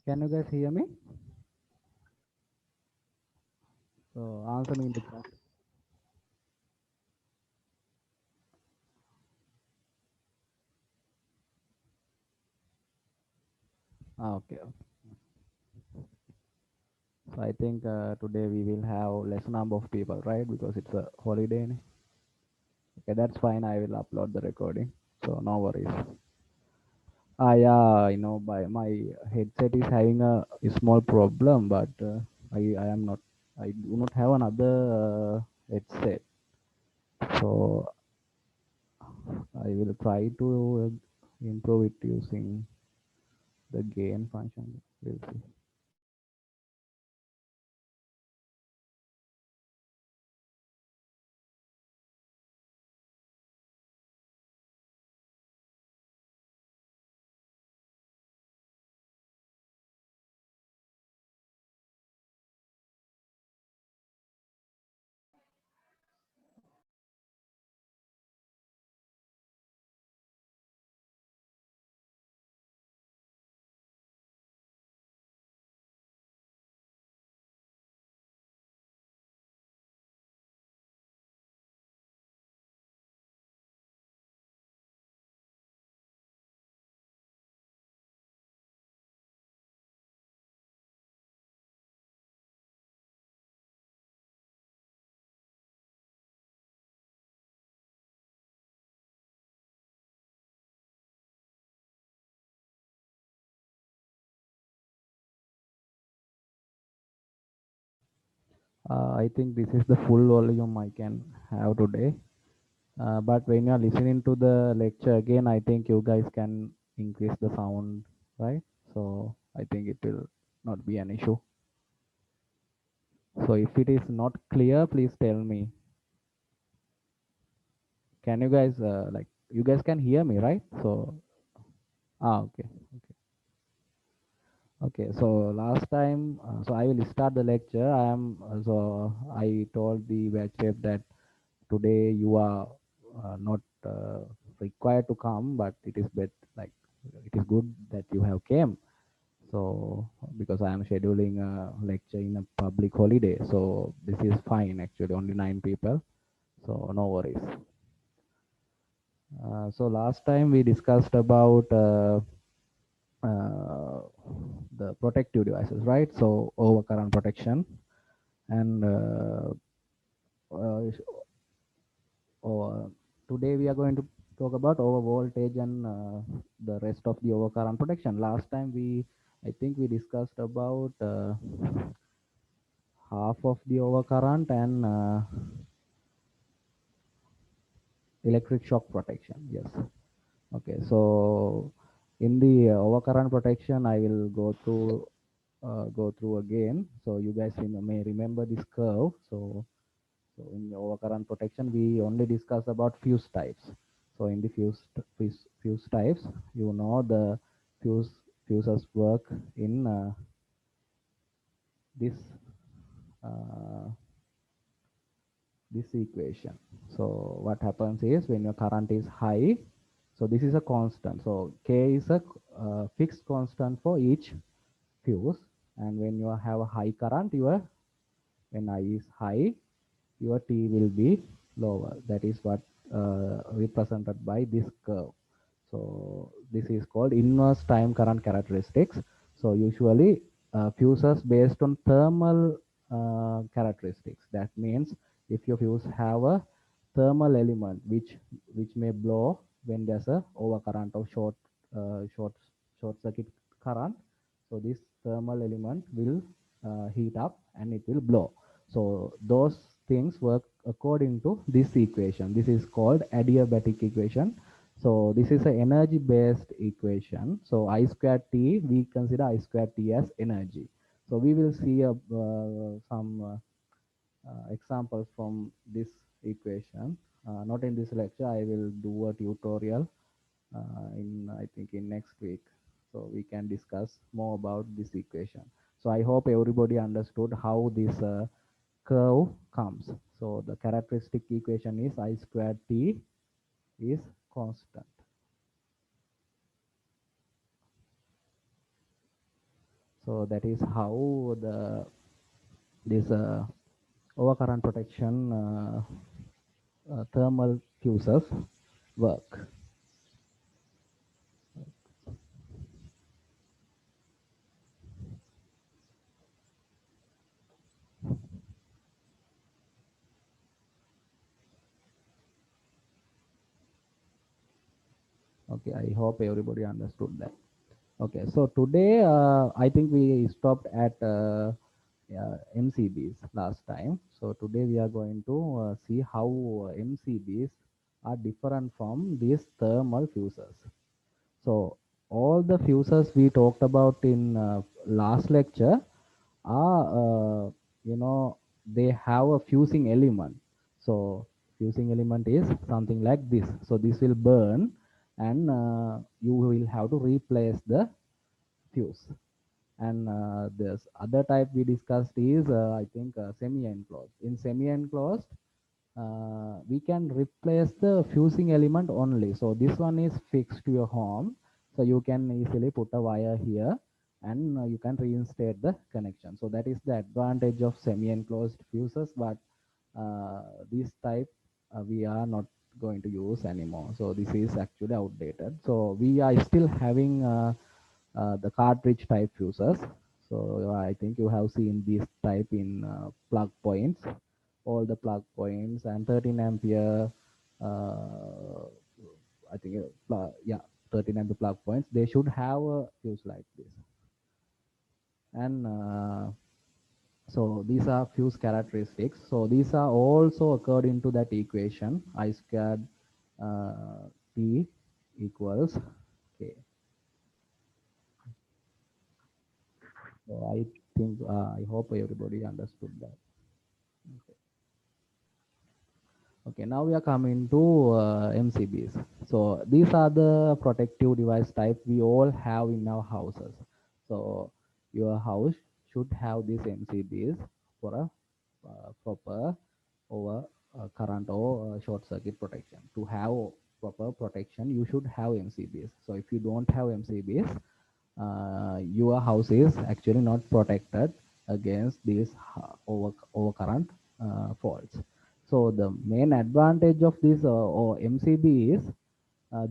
Can you guys hear me? So answer me in the chat. Okay. So I think today we will have less number of people, right? Because it's a holiday. Okay, that's fine. I will upload the recording. So no worries. Yeah, by my headset is having a small problem, but I am not. I do not have another headset. So I will try to improve it using the gain function. We'll see. I think this is the full volume I can have today. But when you are listening to the lecture again, I think you guys can increase the sound, right? So I think it will not be an issue. So if it is not clear, please tell me. Can you guys you guys can hear me, right? So okay. Okay, so last time, so I will start the lecture. I told the batch rep that today you are not required to come, but it is good that you have came. So because I am scheduling a lecture in a public holiday, so this is fine actually, only 9 people, so no worries. So last time we discussed about uh, the protective devices, right? So overcurrent protection and uh, today we are going to talk about over voltage and the rest of the overcurrent protection. Last time I think we discussed about half of the overcurrent and electric shock protection. Yes. Okay. So in the overcurrent protection, I will go through again. So you guys may remember this curve. So in the overcurrent protection, we only discuss about fuse types. So in the fuse types, the fuse fuses work in this uh, this equation. So what happens is when your current is high, so this is a constant. So K is a fixed constant for each fuse, and when you have a high current, when I is high, your T will be lower. That is what represented by this curve. So this is called inverse time current characteristics. So usually fuses based on thermal characteristics. That means if your fuse have a thermal element which may blow when there's a overcurrent or short circuit current, so this thermal element will heat up and it will blow. So those things work according to this equation. This is called adiabatic equation. So this is an energy based equation. So I squared T, we consider I squared T as energy. So we will see some examples from this equation. Not in this lecture, I will do a tutorial I think in next week. So we can discuss more about this equation. So I hope everybody understood how this curve comes. So the characteristic equation is I squared T is constant. So that is how this overcurrent protection thermal fuses work. Okay, I hope everybody understood that. Okay, so today I think we stopped at MCBs last time. So today we are going to see how MCBs are different from these thermal fuses. So all the fuses we talked about in last lecture are, they have a fusing element. So fusing element is something like this. So this will burn, and you will have to replace the fuse. And this other type we discussed is, I think, semi-enclosed. In semi-enclosed, we can replace the fusing element only. So this one is fixed to your home. So you can easily put a wire here, and you can reinstate the connection. So that is the advantage of semi-enclosed fuses, but this type we are not going to use anymore. So this is actually outdated. So we are still having the cartridge type fuses. So I think you have seen this type in plug points, all the plug points, and 13 ampere, I think, yeah, 13 ampere plug points. They should have a fuse like this. And so these are fuse characteristics. So these are also occurred into that equation, I squared T equals K. So I think, I hope everybody understood that. Okay, now we are coming to MCBs. So these are the protective device type we all have in our houses. So your house should have these MCBs for a proper over current or short circuit protection. To have proper protection, you should have MCBs. So if you don't have MCBs, your house is actually not protected against these overcurrent faults. So the main advantage of this or MCB is,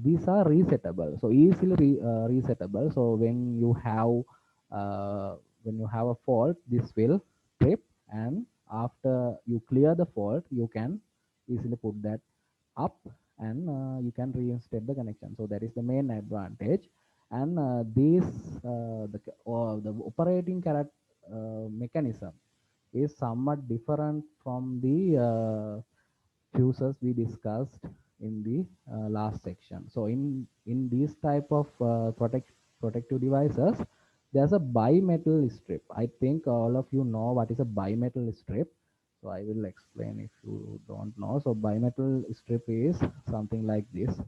these are resettable, so easily resettable. So when you have a fault, this will trip, and after you clear the fault, you can easily put that up, and you can reinstate the connection. So that is the main advantage. And the operating mechanism is somewhat different from the fuses we discussed in the last section. So in these type of protective devices, there's a bimetal strip. I think all of you know what is a bimetal strip. So I will explain if you don't know. So bimetal strip is something like this.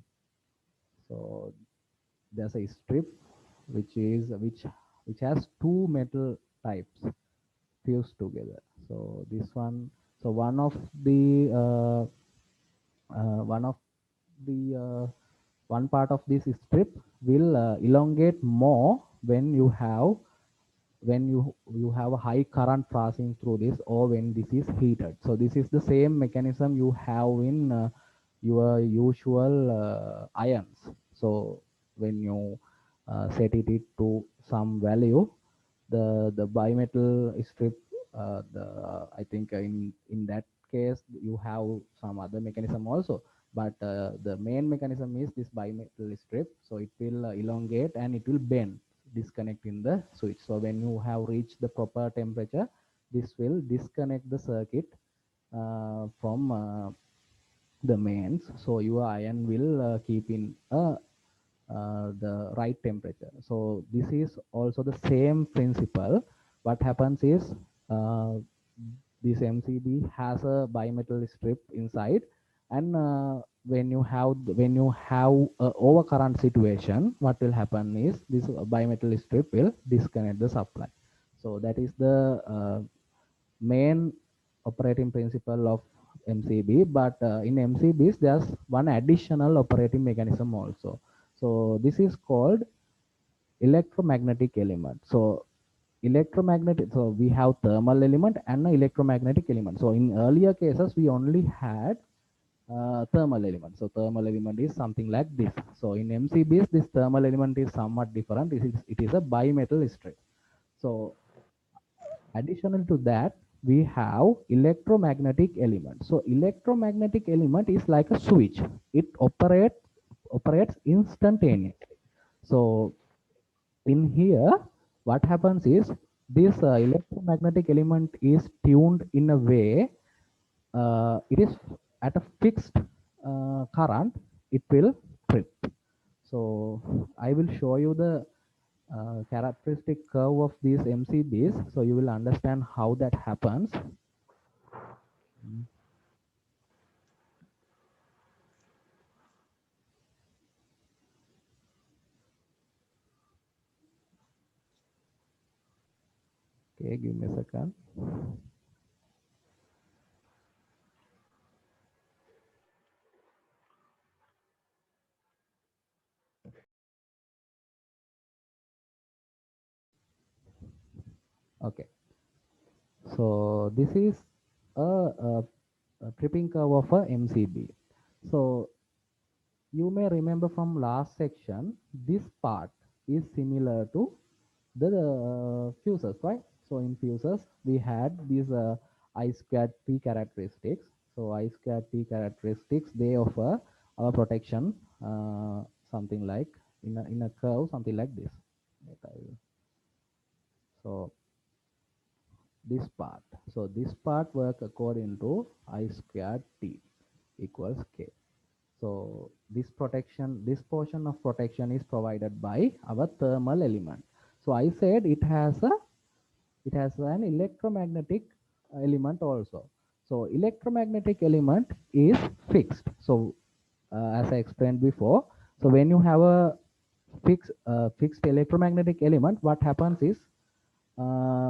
So there's a strip which has two metal types fused together. So this one, so one of the one part of this strip will elongate more when you have a high current passing through this, or when this is heated. So this is the same mechanism you have in your usual irons. So when you set it to some value, the bimetal strip, the I think in that case you have some other mechanism also, but the main mechanism is this bimetal strip. So it will elongate and it will bend, disconnecting the switch. So when you have reached the proper temperature, this will disconnect the circuit from the mains. So your iron will keep in the right temperature. So this is also the same principle. What happens is, this MCB has a bimetal strip inside, and when you have a overcurrent situation, what will happen is this bimetal strip will disconnect the supply. So that is the main operating principle of MCB. But in MCBs, there's one additional operating mechanism also. So this is called electromagnetic element. So electromagnetic, so we have thermal element and an electromagnetic element. So in earlier cases we only had thermal element. So thermal element is something like this. So in MCBs this thermal element is somewhat different. It is a bimetal strip. So additional to that we have electromagnetic element. So electromagnetic element is like a switch. It operates instantaneously. So in here what happens is this electromagnetic element is tuned in a way, it is at a fixed current, it will trip. So I will show you the characteristic curve of these MCBs, so you will understand how that happens. Okay, give me a second. Okay, so this is a tripping curve of a MCB. So you may remember from last section, this part is similar to the fuses, right? So in fuses, we had these I squared T characteristics. So I squared T characteristics, they offer our protection, something like in a curve, something like this. So this part. So this part work according to I squared T equals K. So this protection, this portion of protection is provided by our thermal element. So I said it has an electromagnetic element also. So electromagnetic element is fixed. So as I explained before, so when you have a fixed electromagnetic element, what happens is,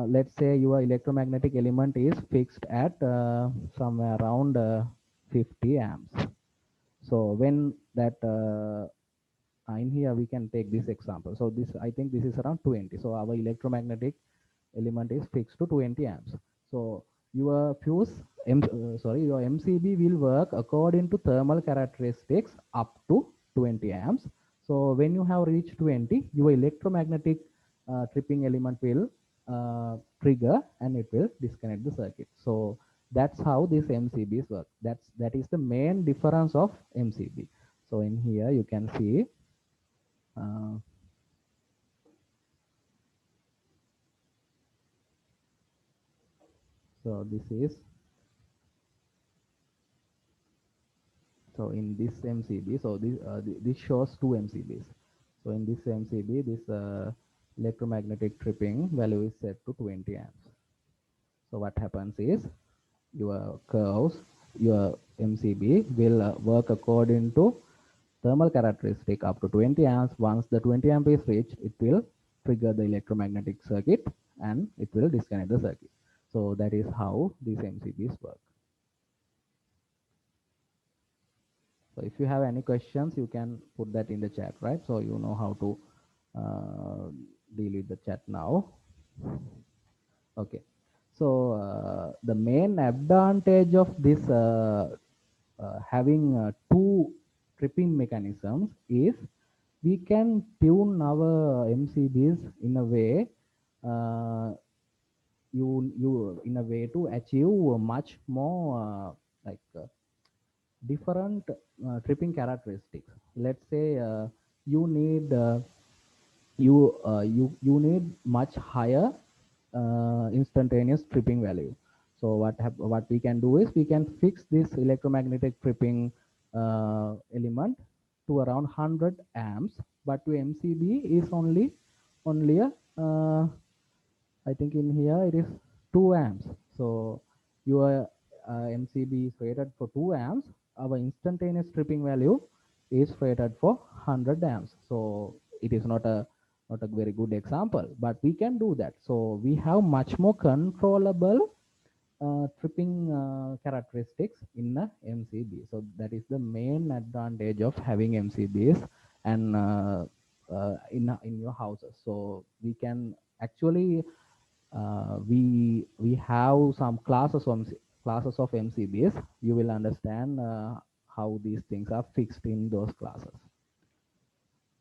let's say your electromagnetic element is fixed at somewhere around 50 amps. So when that in here we can take this example. So this, I think this is around 20. So our electromagnetic element is fixed to 20 amps. So your your MCB will work according to thermal characteristics up to 20 amps. So when you have reached 20, your electromagnetic tripping element will trigger and it will disconnect the circuit. So that's how these MCBs work. That is the main difference of MCB. So in here you can see, uh, so this is, so in this MCB, so this shows two MCBs. So in this MCB, this electromagnetic tripping value is set to 20 amps. So what happens is your curves, your MCB will work according to thermal characteristic up to 20 amps. Once the 20 amp is reached, it will trigger the electromagnetic circuit and it will disconnect the circuit. So that is how these MCBs work. So if you have any questions, you can put that in the chat, right? So you know how to deal with the chat now. Okay. So the main advantage of this having two tripping mechanisms is we can tune our MCBs in a way, uh, you in a way to achieve much more different tripping characteristics. Let's say you need you need much higher instantaneous tripping value. So what we can do is we can fix this electromagnetic tripping element to around 100 amps, but to MCB is only a I think in here it is 2 amps. So your MCB is rated for 2 amps. Our instantaneous tripping value is rated for 100 amps. So it is not a very good example, but we can do that. So we have much more controllable tripping characteristics in the MCB. So that is the main advantage of having MCBs and in your houses. So we can actually we have some classes of MCBs. You will understand how these things are fixed in those classes.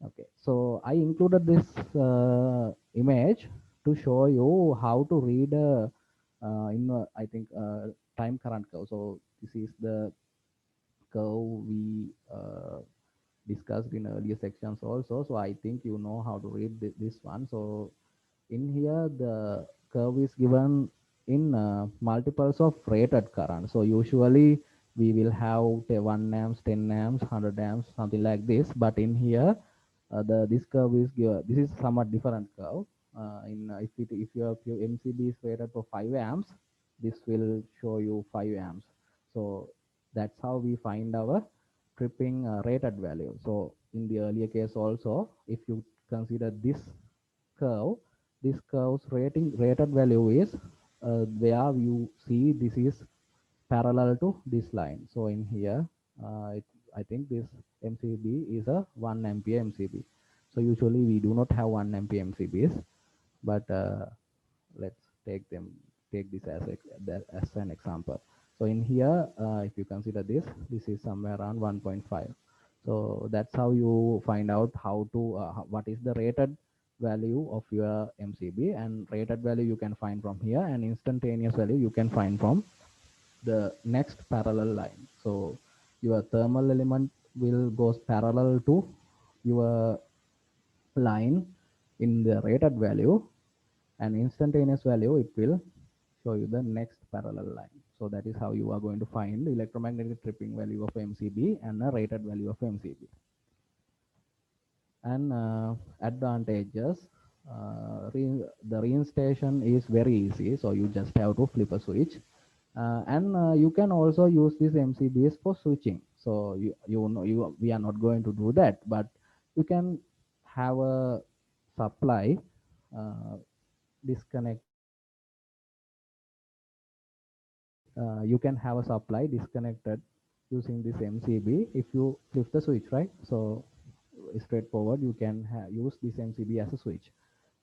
Okay, so I included this image to show you how to read I think time current curve. So this is the curve we discussed in earlier sections also. So I think you know how to read this one. So in here the curve is given in multiples of rated current. So usually we will have 1 amps, 10 amps, 100 amps, something like this. But in here the this curve is given. This is somewhat different curve. If your MCB is rated for 5 amps, this will show you 5 amps. So that's how we find our tripping rated value. So in the earlier case also, if you consider this curve, this curve's rated value is where you see this is parallel to this line. So in here, I think this MCB is a 1 ampere MCB. So usually we do not have 1 ampere MCBs, but let's take this as an example. So in here, if you consider this is somewhere around 1.5. So that's how you find out how to what is the rated value of your MCB, and rated value you can find from here, and instantaneous value you can find from the next parallel line. So your thermal element will goes parallel to your line in the rated value, and instantaneous value it will show you the next parallel line. So that is how you are going to find the electromagnetic tripping value of MCB and a rated value of MCB. And advantages, the reinstation is very easy, so you just have to flip a switch, and you can also use these MCBs for switching. So we are not going to do that, but you can have a supply disconnected. You can have a supply disconnected using this MCB if you flip the switch, right? So straightforward, you can use this MCB as a switch.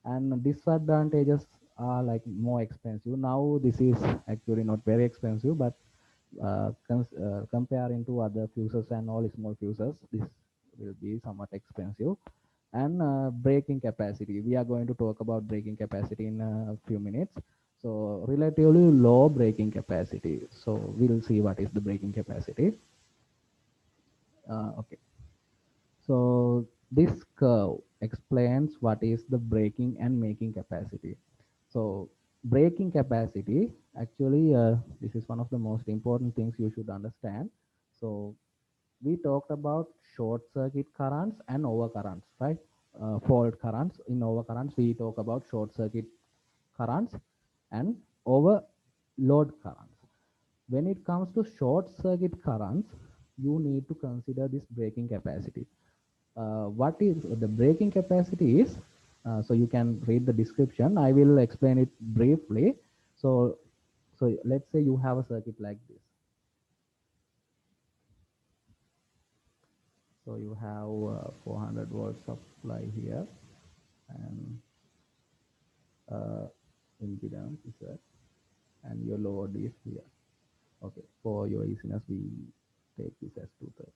And disadvantages are like more expensive. Now this is actually not very expensive, but comparing to other fuses and all small fuses, this will be somewhat expensive. And braking capacity, we are going to talk about braking capacity in a few minutes. So relatively low braking capacity, so we'll see what is the braking capacity. Okay, so this curve explains what is the braking and making capacity. So braking capacity, actually this is one of the most important things you should understand. So we talked about short circuit currents and overcurrents, right? Fault currents. In overcurrents, we talk about short circuit currents and overload currents. When it comes to short circuit currents, you need to consider this braking capacity. What is the braking capacity is, so you can read the description. I will explain it briefly. So let's say you have a circuit like this. So you have 400 volt supply here, and impedance is that, and your load is here. Okay, for your easiness, we take this as 230.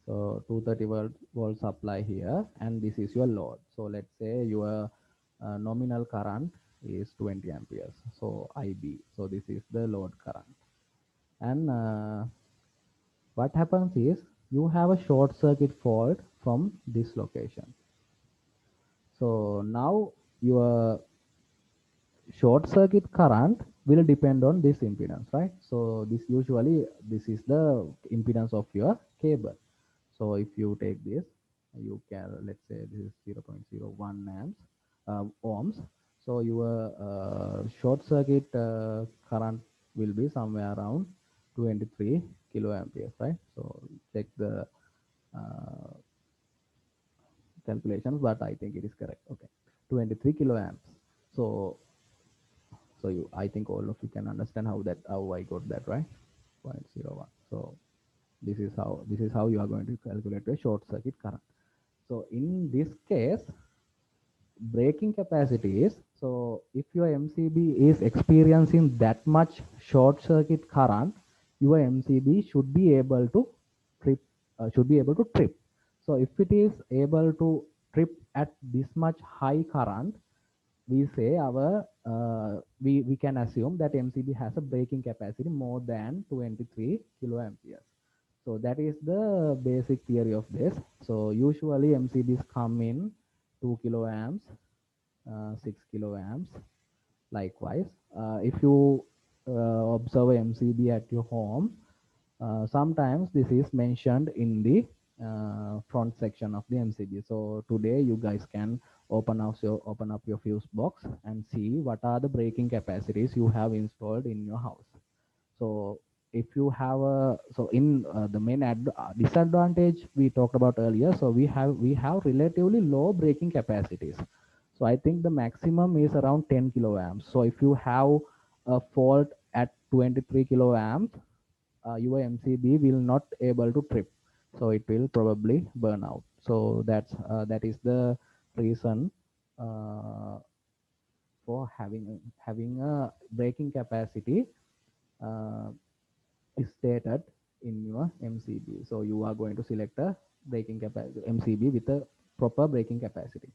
So 230 volt supply here, and this is your load. So let's say your nominal current is 20 amperes. So IB. So this is the load current. And what happens is you have a short circuit fault from this location. So now your short circuit current will depend on this impedance, right? So this is the impedance of your cable. So if you take this, you can, let's say this is 0.01 amps, ohms. So your short circuit current will be somewhere around 23 kiloamperes, right? So check the calculations, but I think it is correct. Okay, 23 kiloamps. So I think all of you can understand how I got that, right? 0.01. So this is how you are going to calculate a short circuit current. So in this case, braking capacity is, so if your MCB is experiencing that much short circuit current, your MCB should be able to trip. So if it is able to trip at this much high current, we say we can assume that MCB has a braking capacity more than 23 kiloamperes. So that is the basic theory of this. So usually MCBs come in 2 kiloamps, 6 kiloamps. Likewise, if you observe a MCB at your home, sometimes this is mentioned in the front section of the MCB. So today you guys can open up your fuse box and see what are the braking capacities you have installed in your house. So if you have a, so in the main disadvantage we talked about earlier, so we have relatively low braking capacities. So I think the maximum is around 10 kiloamps. So if you have a fault at 23 kiloamps, your MCB will not able to trip, so it will probably burn out. So that is the reason uh, for having a braking capacity uh, is stated in your MCB. So you are going to select a braking capacity MCB with a proper braking capacity.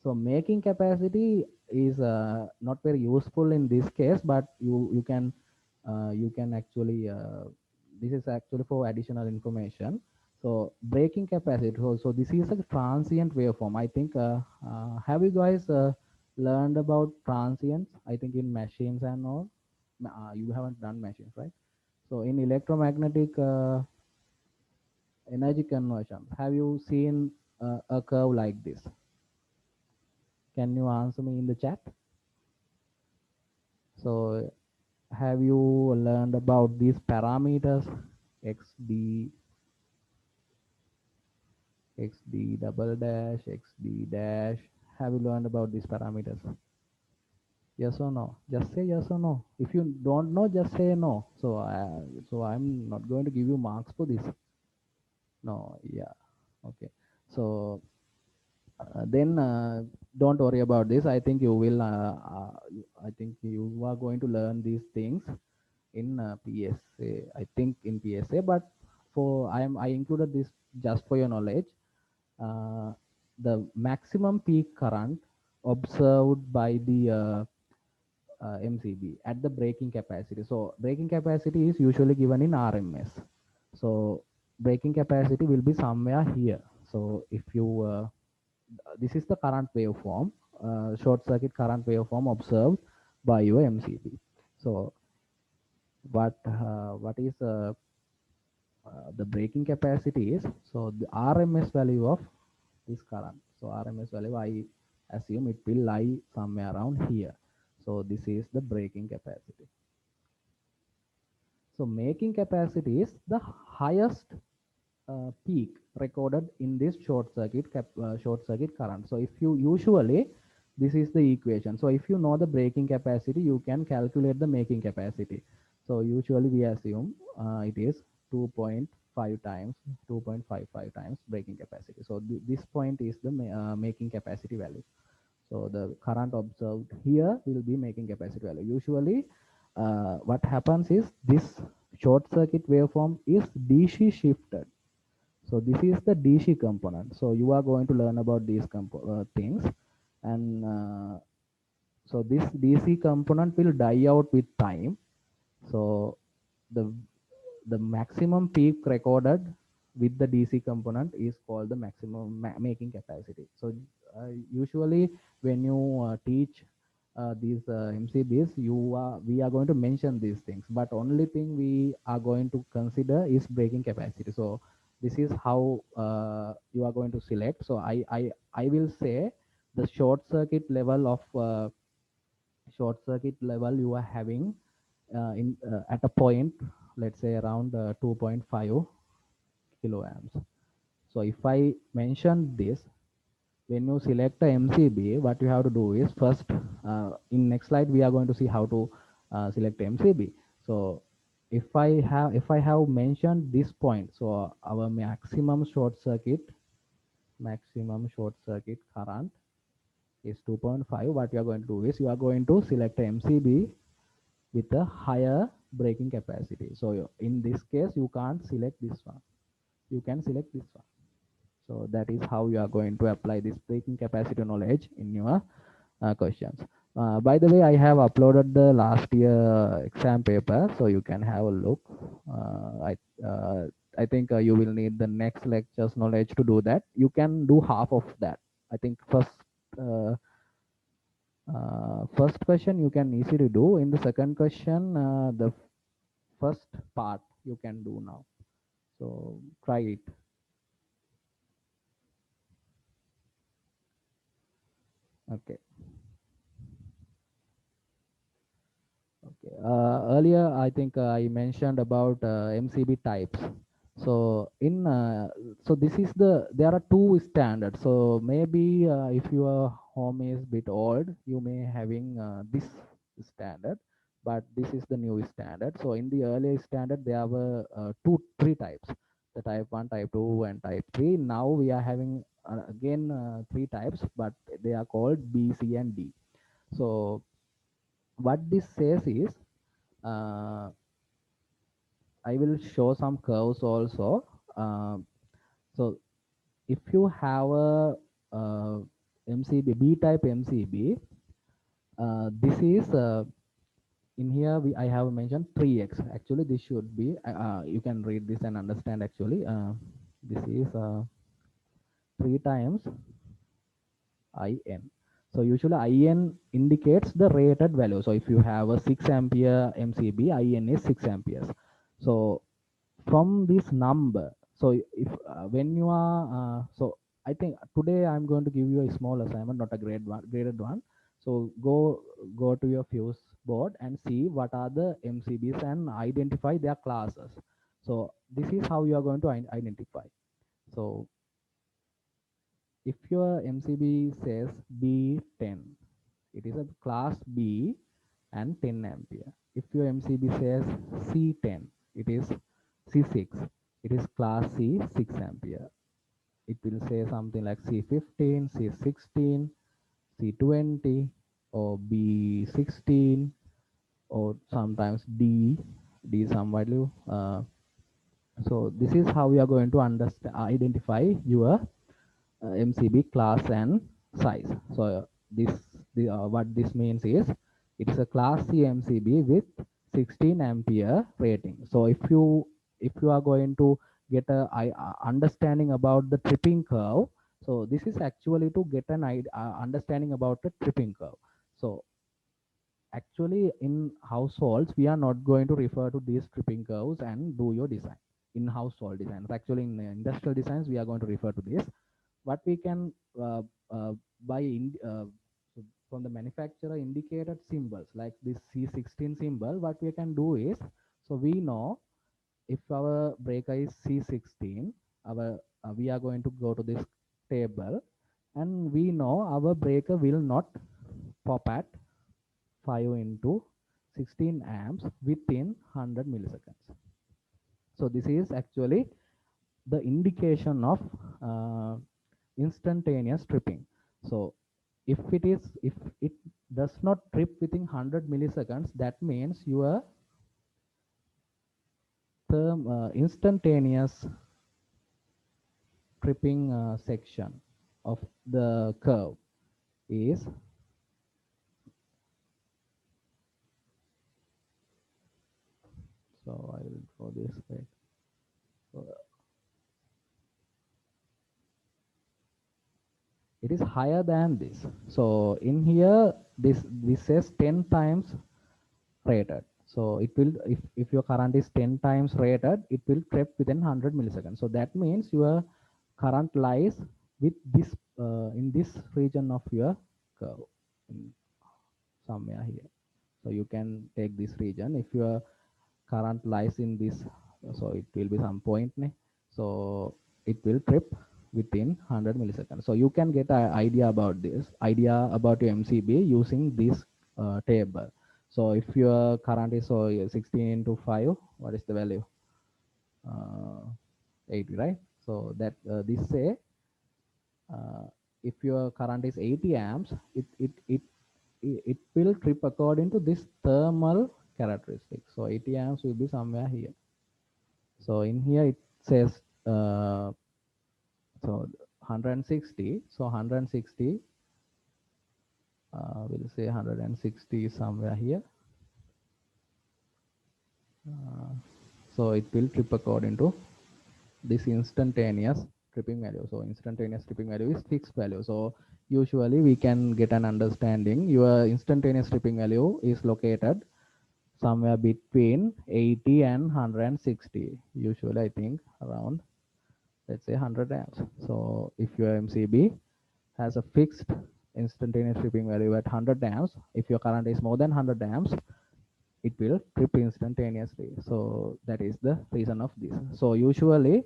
So making capacity is not very useful in this case, but you can actually this is actually for additional information. So braking capacity. So this is a transient waveform. I think have you guys learned about transients? I think in machines and all. You haven't done machines, right? So in electromagnetic energy conversion, have you seen a curve like this? Can you answer me in the chat? So have you learned about these parameters? XD, XD double dash, XD dash. Have you learned about these parameters? Yes or no? Just say yes or no. If you don't know, just say no. So I'm not going to give you marks for this. No, yeah. Okay. So then don't worry about this. I think you will I think you are going to learn these things in PSA. I think in PSA, but I included this just for your knowledge. uh, the maximum peak current observed by the MCB at the braking capacity. So braking capacity is usually given in RMS. So braking capacity will be somewhere here. So if you this is the current waveform, short circuit current waveform observed by your MCB. So what is the braking capacity is, so the RMS value of this current. So RMS value, I assume it will lie somewhere around here. So this is the braking capacity. So making capacity is the highest peak recorded in this short circuit current. So if you usually, this is the equation. So if you know the braking capacity, you can calculate the making capacity. So usually we assume it is 2.5 times 2.55 times braking capacity. So this point is the making capacity value. So the current observed here will be making capacity value. Usually what happens is this short circuit waveform is DC shifted. So this is the DC component. So you are going to learn about these things, and so this DC component will die out with time. So the the maximum peak recorded with the DC component is called the maximum making capacity. So usually when you teach these MCBs, we are going to mention these things, but only thing we are going to consider is braking capacity. So this is how you are going to select. So I will say the short circuit level you are having in at a point, let's say around 2.5 kiloamps. So if I mention this, when you select a MCB, what you have to do is first, in next slide, we are going to see how to select MCB. So if I have mentioned this point, so our maximum short circuit current is 2.5. What you are going to do is you are going to select a MCB with a higher braking capacity. So in this case, you can't select this one. You can select this one. So that is how you are going to apply this braking capacity knowledge in your questions. By the way, I have uploaded the last year exam paper, so you can have a look. I think you will need the next lecture's knowledge to do that. You can do half of that. I think uh, first question you can easily do. In the second question, the first part you can do now. So try it. Okay. Okay. Earlier, I think I mentioned about MCB types. So so this is there are two standards. So maybe if your home is bit old, you may having this standard, but this is the new standard. So in the earlier standard, there were three types: the type 1, type 2, and type 3. Now we are having again three types, but they are called B, C, and D. So what this says is, uh, I will show some curves also. So if you have a MCB, B type MCB, this is in here I have mentioned 3x. Actually, this should be, you can read this and understand actually. This is 3 times IN. So usually IN indicates the rated value. So if you have a 6 ampere MCB, IN is 6 amperes. So from this number, so if when you are so I think today I'm going to give you a small assignment, not a graded one. So go to your fuse board and see what are the MCBs and identify their classes. So this is how you are going to identify. So if your MCB says B10, it is a class B and 10 ampere. If your MCB says C10, it is C6, it is class C, 6 ampere. It will say something like C15, C16, C20, or B16, or sometimes D some value. So this is how we are going to understand, identify your MCB class and size. So what this means is it is a class C MCB with 16 ampere rating. So if you are going to get a understanding about the tripping curve, so this is actually to get an understanding about the tripping curve. So actually in households we are not going to refer to these tripping curves and do your design in household designs. Actually in industrial designs we are going to refer to this. What we can buy from the manufacturer indicated symbols like this C16 symbol. What we can do is, so we know if our breaker is C16, our we are going to go to this table, and we know our breaker will not pop at 5 into 16 amps within 100 milliseconds. So this is actually the indication of uh, instantaneous tripping. So if it does not trip within 100 milliseconds, that means your term instantaneous tripping section of the curve is, so I will draw this way. So it is higher than this. So in here this says 10 times rated. So it will, if your current is 10 times rated, it will trip within 100 milliseconds. So that means your current lies with this in this region of your curve, somewhere here. So you can take this region. If your current lies in this, so it will be some point, so it will trip within 100 milliseconds. So you can get an idea about idea about your MCB using this table. So if your current is 16 into 5, what is the value? 80, right? So that this say uh, if your current is 80 amps, it will trip according to this thermal characteristic. So 80 amps will be somewhere here. So in here it says so 160. So 160, we'll say 160 somewhere here. So it will trip according to this instantaneous tripping value. So instantaneous tripping value is fixed value. So usually we can get an understanding. Your instantaneous tripping value is located somewhere between 80 and 160. Usually I think around, let's say 100 amps. So if your MCB has a fixed instantaneous tripping value at 100 amps, if your current is more than 100 amps, it will trip instantaneously. So that is the reason of this. So usually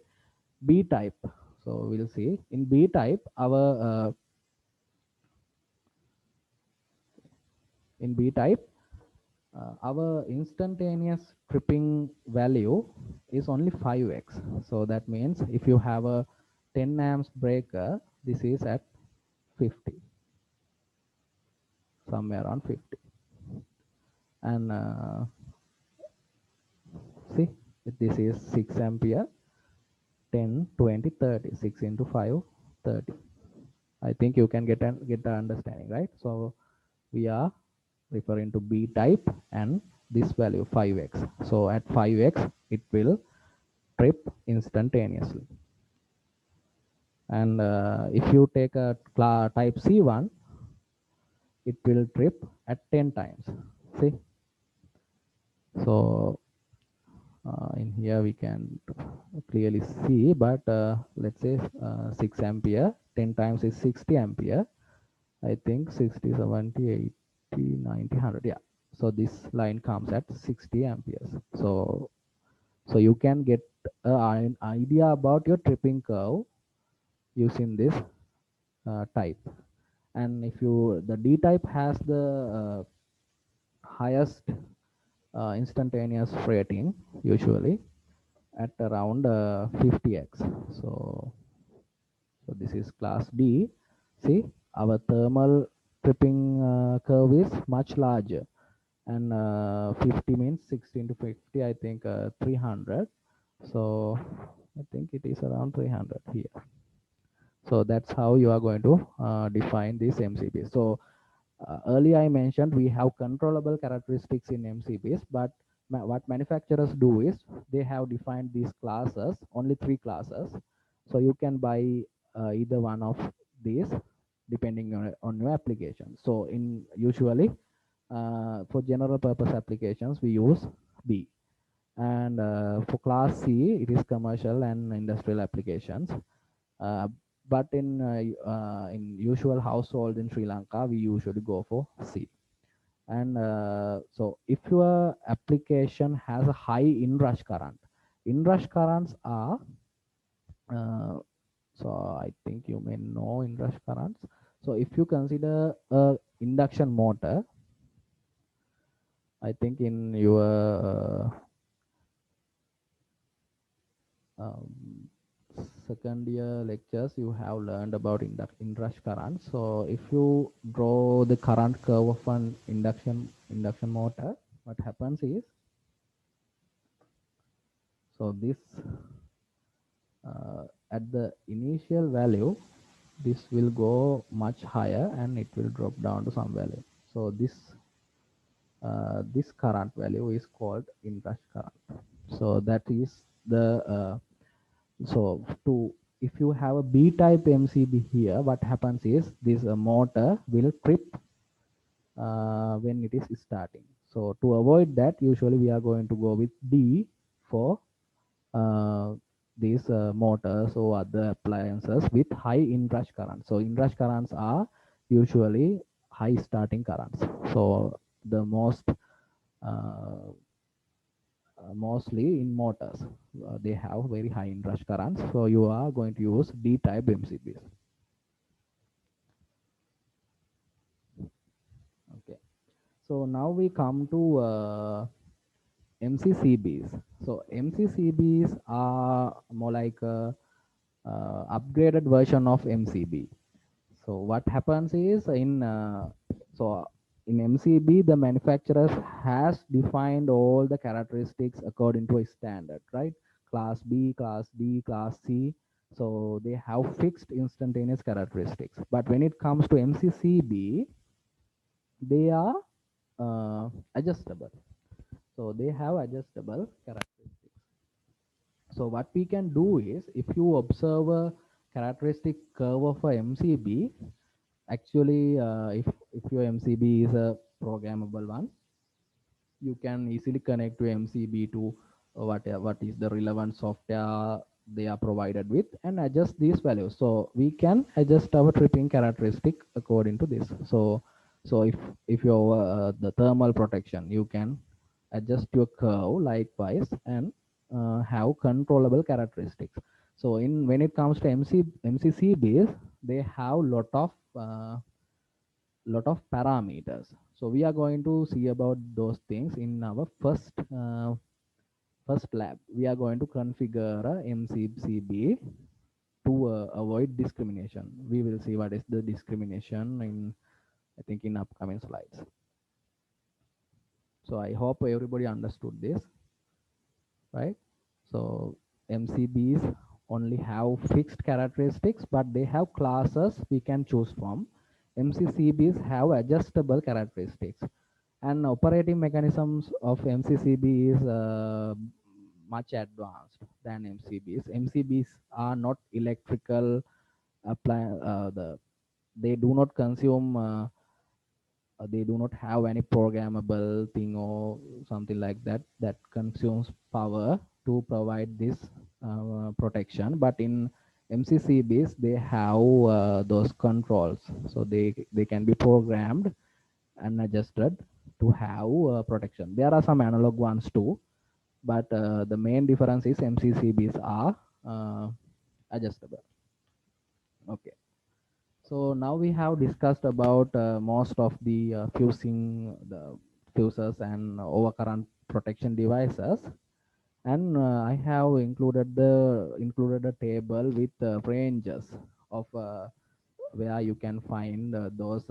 B type. So we'll see in B type in B type our instantaneous tripping value is only 5x. So that means if you have a 10 amps breaker, this is at 50, somewhere around 50. And see, this is 6 ampere, 10, 20, 30, 6 into 5, 30. I think you can get the understanding, right? So we are referring to B type and this value 5x. So at 5x, it will trip instantaneously. And if you take a type C1, it will trip at 10 times. See? So in here we can clearly see, but let's say 6 ampere, 10 times is 60 ampere. I think 60, 70, 80, 90, 100. Yeah. So this line comes at 60 amperes. So you can get an idea about your tripping curve using this type. And if the D type has the highest instantaneous rating, usually at around 50x. So this is class D. See, our thermal tripping curve is much larger, and 50 means 16 to 50. I think 300. So I think it is around 300 here. So that's how you are going to define this MCB. So earlier I mentioned we have controllable characteristics in MCBs, but what manufacturers do is they have defined these classes, only 3 classes. So you can buy either one of these depending on your application. So in usually for general purpose applications we use B, and for class C it is commercial and industrial applications. Uh, but in usual household in Sri Lanka, we usually go for C. And so if your application has a high inrush current, inrush currents are so I think you may know inrush currents. So if you consider a induction motor, I think in your um, second year lectures you have learned about inrush current. So if you draw the current curve of an induction motor, what happens is, so this at the initial value, this will go much higher and it will drop down to some value. So this current value is called inrush current. So that is the so if you have a B type MCB here, what happens is this motor will trip when it is starting. So to avoid that, usually we are going to go with D for uh, these motors or other appliances with high inrush current. So inrush currents are usually high starting currents. So the most mostly in motors. They have very high inrush currents, so you are going to use D-type MCBs. Okay. So now we come to MCCBs. So MCCBs are more like a upgraded version of MCB. So what happens is so in MCB the manufacturer has defined all the characteristics according to a standard, right? Class B, class D, class C. So they have fixed instantaneous characteristics. But when it comes to MCCB, they are adjustable. So they have adjustable characteristics. So what we can do is, if you observe a characteristic curve of a MCB, actually, if your MCB is a programmable one, you can easily connect to MCB to what is the relevant software they are provided with and adjust these values. So we can adjust our tripping characteristic according to this. So if your the thermal protection, you can adjust your curve likewise and have controllable characteristics. So in when it comes to MCCBs, they have lot of parameters. So we are going to see about those things in our first lab. We are going to configure a MCCB to avoid discrimination. We will see what is the discrimination in, I think, in upcoming slides. So I hope everybody understood this, right? So MCBs only have fixed characteristics, but they have classes we can choose from. MCCBs have adjustable characteristics, and operating mechanisms of MCCB is much advanced than MCBs. MCBs are not electrical they do not consume they do not have any programmable thing or something like that that consumes power to provide this protection. But in MCCBs they have those controls, so they can be programmed and adjusted to have protection. There are some analog ones too, but the main difference is MCCBs are adjustable. Okay. So now we have discussed about most of the the fuses and overcurrent protection devices, and I have included a table with ranges of where you can find those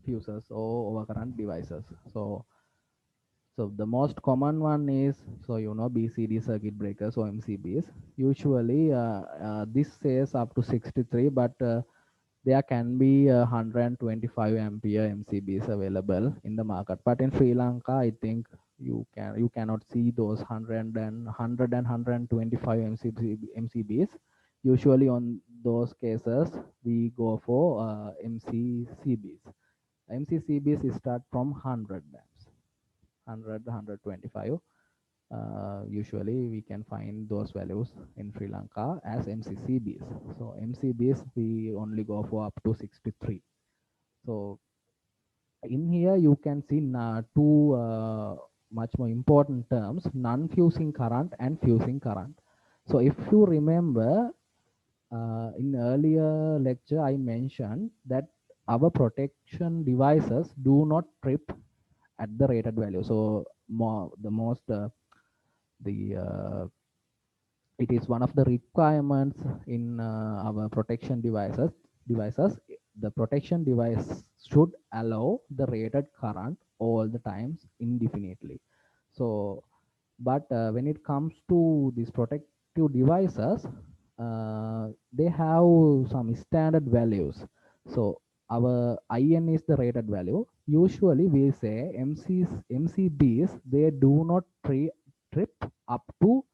fuses or overcurrent devices. So the most common one is, so BCD circuit breakers or MCBs. Usually this says up to 63, but there can be 125 ampere MCBs available in the market. But in Sri Lanka, I think you cannot see those 125 MCBs. Usually on those cases, we go for MCCBs. MCCBs start from 100 amps. 125. Usually we can find those values in Sri Lanka as MCCBs. So MCBs we only go for up to 63. So in here you can see two much more important terms: non-fusing current and fusing current. So if you remember, in earlier lecture I mentioned that our protection devices do not trip at the rated value. So the most the it is one of the requirements in our protection devices. The protection device should allow the rated current all the times indefinitely. So but when it comes to these protective devices, they have some standard values. So our IN is the rated value. Usually we say MCBs, they do not trip up to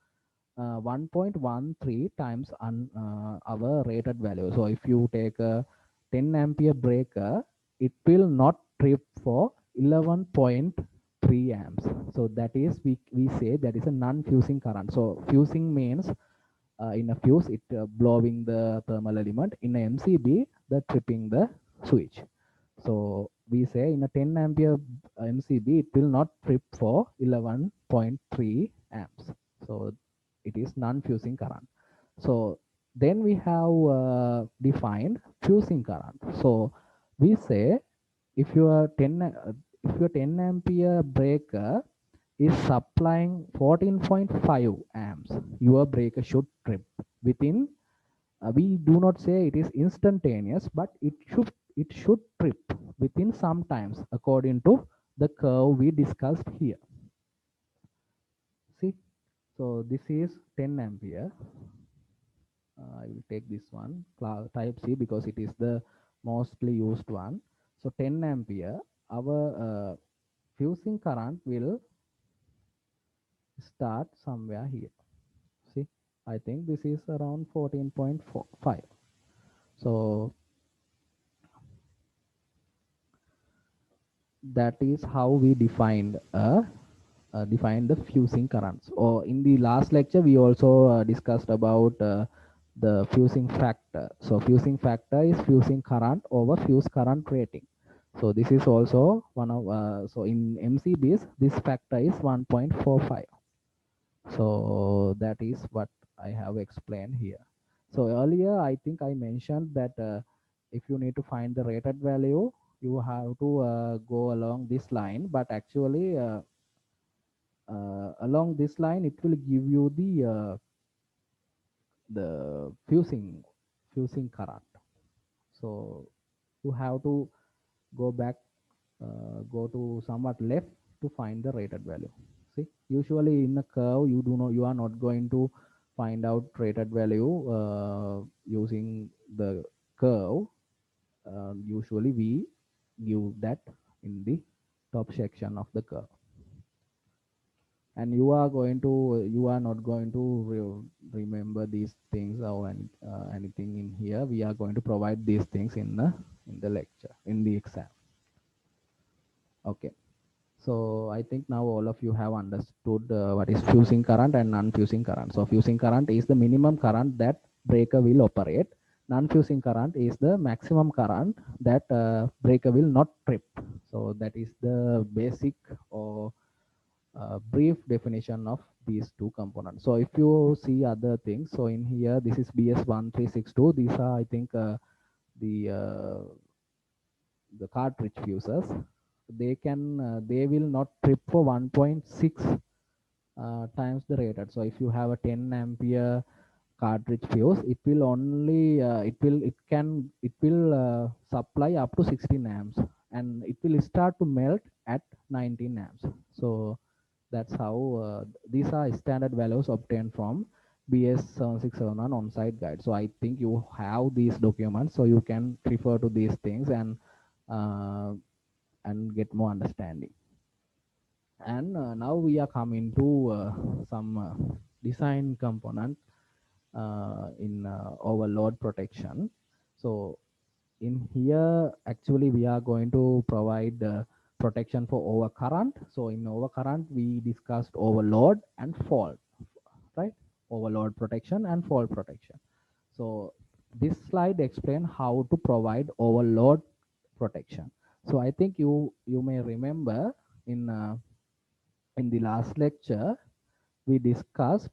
1.13 times our rated value. So if you take a 10 ampere breaker, it will not trip for 11.3 amps. So that is, we say that is a non-fusing current. So fusing means in a fuse it blowing the thermal element. In a MCB, the tripping the switch. So we say in a 10 ampere MCB, it will not trip for 11.3 amps. So it is non-fusing current. So then we have defined fusing current. So we say if your 10 ampere breaker is supplying 14.5 amps, your breaker should trip within, we do not say it is instantaneous, but it should trip within some times according to the curve we discussed here. See, so this is 10 ampere. I will take this one, type C, because it is the mostly used one. So 10 ampere, our fusing current will start somewhere here. See, I think this is around 14.45. So that is how we defined define the fusing currents. Or in the last lecture we also discussed about the fusing factor. So fusing factor is fusing current over fuse current rating. So this is also one of so in MCBs this factor is 1.45. So that is what I have explained here. So earlier I think I mentioned that if you need to find the rated value, you have to go along this line, but actually along this line it will give you the fusing current. So you have to go back, go to somewhat left to find the rated value. See, usually in a curve you are not going to find out rated value using the curve. Usually we give that in the top section of the curve, and you are not going to remember these things or anything in here. We are going to provide these things in the lecture, in the exam. Okay, so I think now all of you have understood what is fusing current and non-fusing current. So fusing current is the minimum current that breaker will operate. Non-fusing current is the maximum current that breaker will not trip. So that is the basic or brief definition of these two components. So if you see other things, so in here this is BS1362. These are, I think, the uh, the cartridge fuses. They will not trip for 1.6 times the rated. So if you have a 10 ampere cartridge fuse, it will only it will supply up to 16 amps, and it will start to melt at 19 amps. So that's how these are standard values obtained from BS7671 on-site guide. So I think you have these documents, so you can refer to these things uh, and get more understanding. And now we are coming to some design component in overload protection. So in here actually we are going to provide protection for overcurrent. So in overcurrent we discussed overload and fault, right? Overload protection and fault protection. So this slide explain how to provide overload protection. So I think you may remember in the last lecture we discussed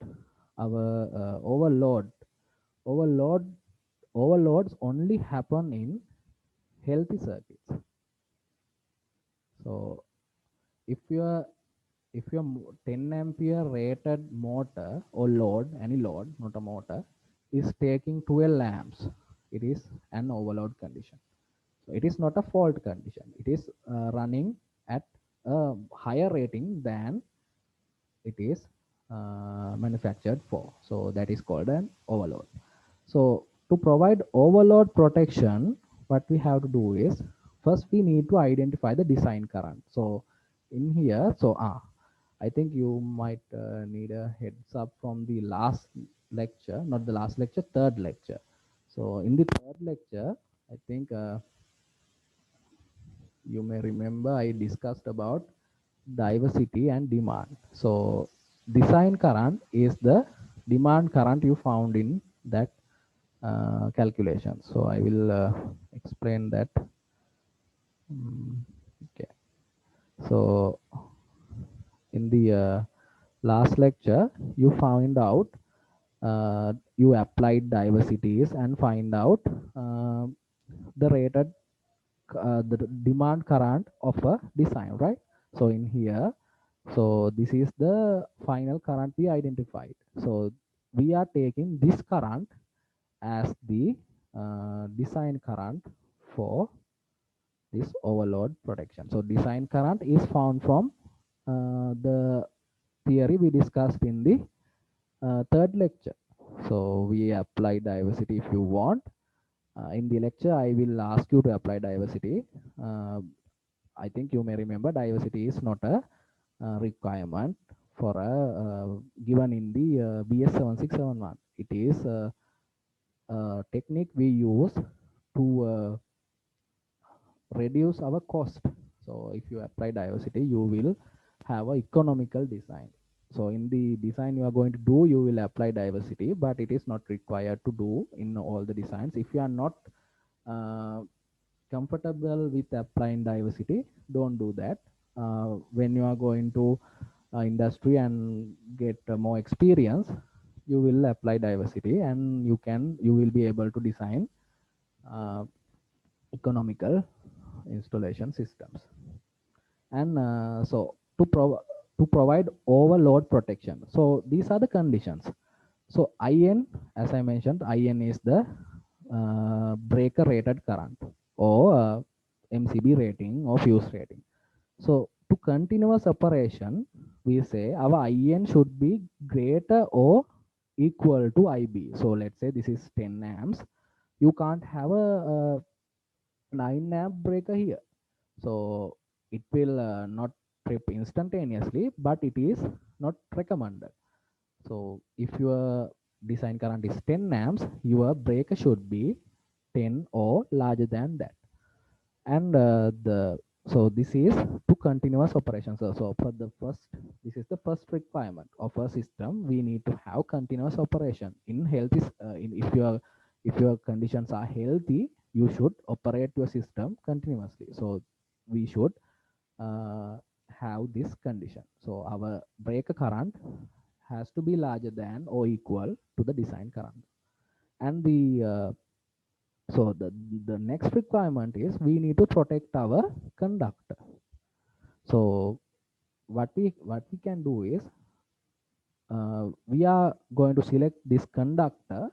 our overload overloads only happen in healthy circuits. So if your 10 ampere rated motor or load, any load, not a motor, is taking 12 amps, it is an overload condition. So it is not a fault condition. It is running at a higher rating than it is manufactured for. So that is called an overload. So to provide overload protection, what we have to do is first we need to identify the design current. So in here, so I think you might need a heads up from the last lecture, not the last lecture, third lecture. So in the third lecture, I think you may remember I discussed about diversity and demand. So design current is the demand current you found in that calculation. So I will explain that Okay. So in the last lecture, you found out you applied diversities and find out uh, the rated the demand current of a design, right? So in here, so this is the final current we identified. So we are taking this current as the design current for this overload protection. So design current is found from the theory we discussed in the third lecture. So we apply diversity if you want. In the lecture, I will ask you to apply diversity. Uh, I think you may remember diversity is not a requirement for a given in the BS 7671. It is a technique we use to reduce our cost. So if you apply diversity, you will have a economical design. So in the design you are going to do, you will apply diversity, but it is not required to do in all the designs. If you are not uh, comfortable with applying diversity, don't do that. When you are going to industry and get more experience, you will apply diversity, and you will be able to design uh, economical installation systems. And to provide overload protection, so these are the conditions. So in, as I mentioned, in is the breaker rated current, or MCB rating or fuse rating. So to continuous operation, we say our in should be greater or equal to IB. So let's say this is 10 amps. You can't have a 9 amp breaker here. So it will not trip instantaneously, but it is not recommended. So if your design current is 10 amps, your breaker should be 10 or larger than that. And the so this is to continuous operations. So for the first, this is the first requirement of a system. We need to have continuous operation in healthy. If your conditions are healthy, you should operate your system continuously. So we should uh, have this condition. So our breaker current has to be larger than or equal to the design current. And the next requirement is we need to protect our conductor. So what we can do is we are going to select this conductor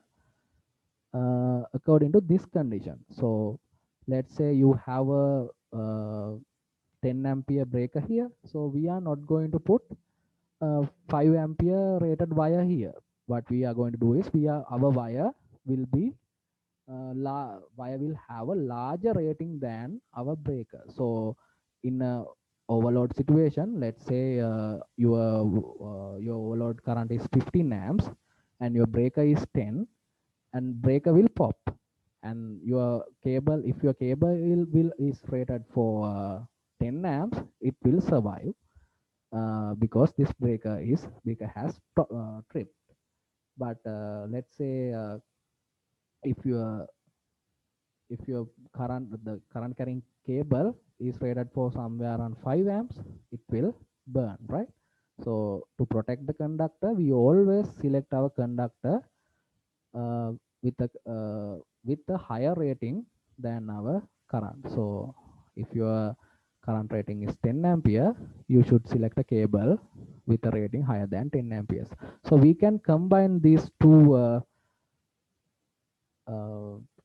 according to this condition. So let's say you have a 10 ampere breaker here, so we are not going to put 5 ampere rated wire here. What we are going to do is our wire will be wire will have a larger rating than our breaker. So in a overload situation, let's say your overload current is 15 amps and your breaker is 10, and breaker will pop, and your cable, if your cable is rated for 10 amps, it will survive because this breaker has tripped. But let's say if your the current carrying cable is rated for somewhere around 5 amps, it will burn, right? So to protect the conductor, we always select our conductor uh, with a higher rating than our current. So if your current rating is 10 ampere, you should select a cable with a rating higher than 10 amperes. So we can combine these two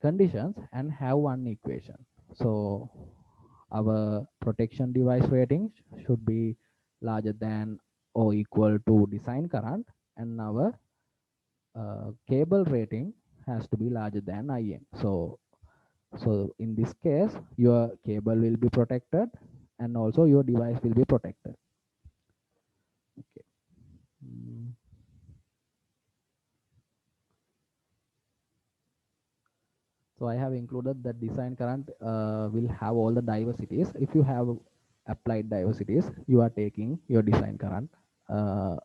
conditions and have one equation. So our protection device rating should be larger than or equal to design current, and our cable rating has to be larger than IN. So in this case, your cable will be protected and also your device will be protected. Okay. Mm. So I have included that design current will have all the diversities. If you have applied diversities, you are taking your design current uh,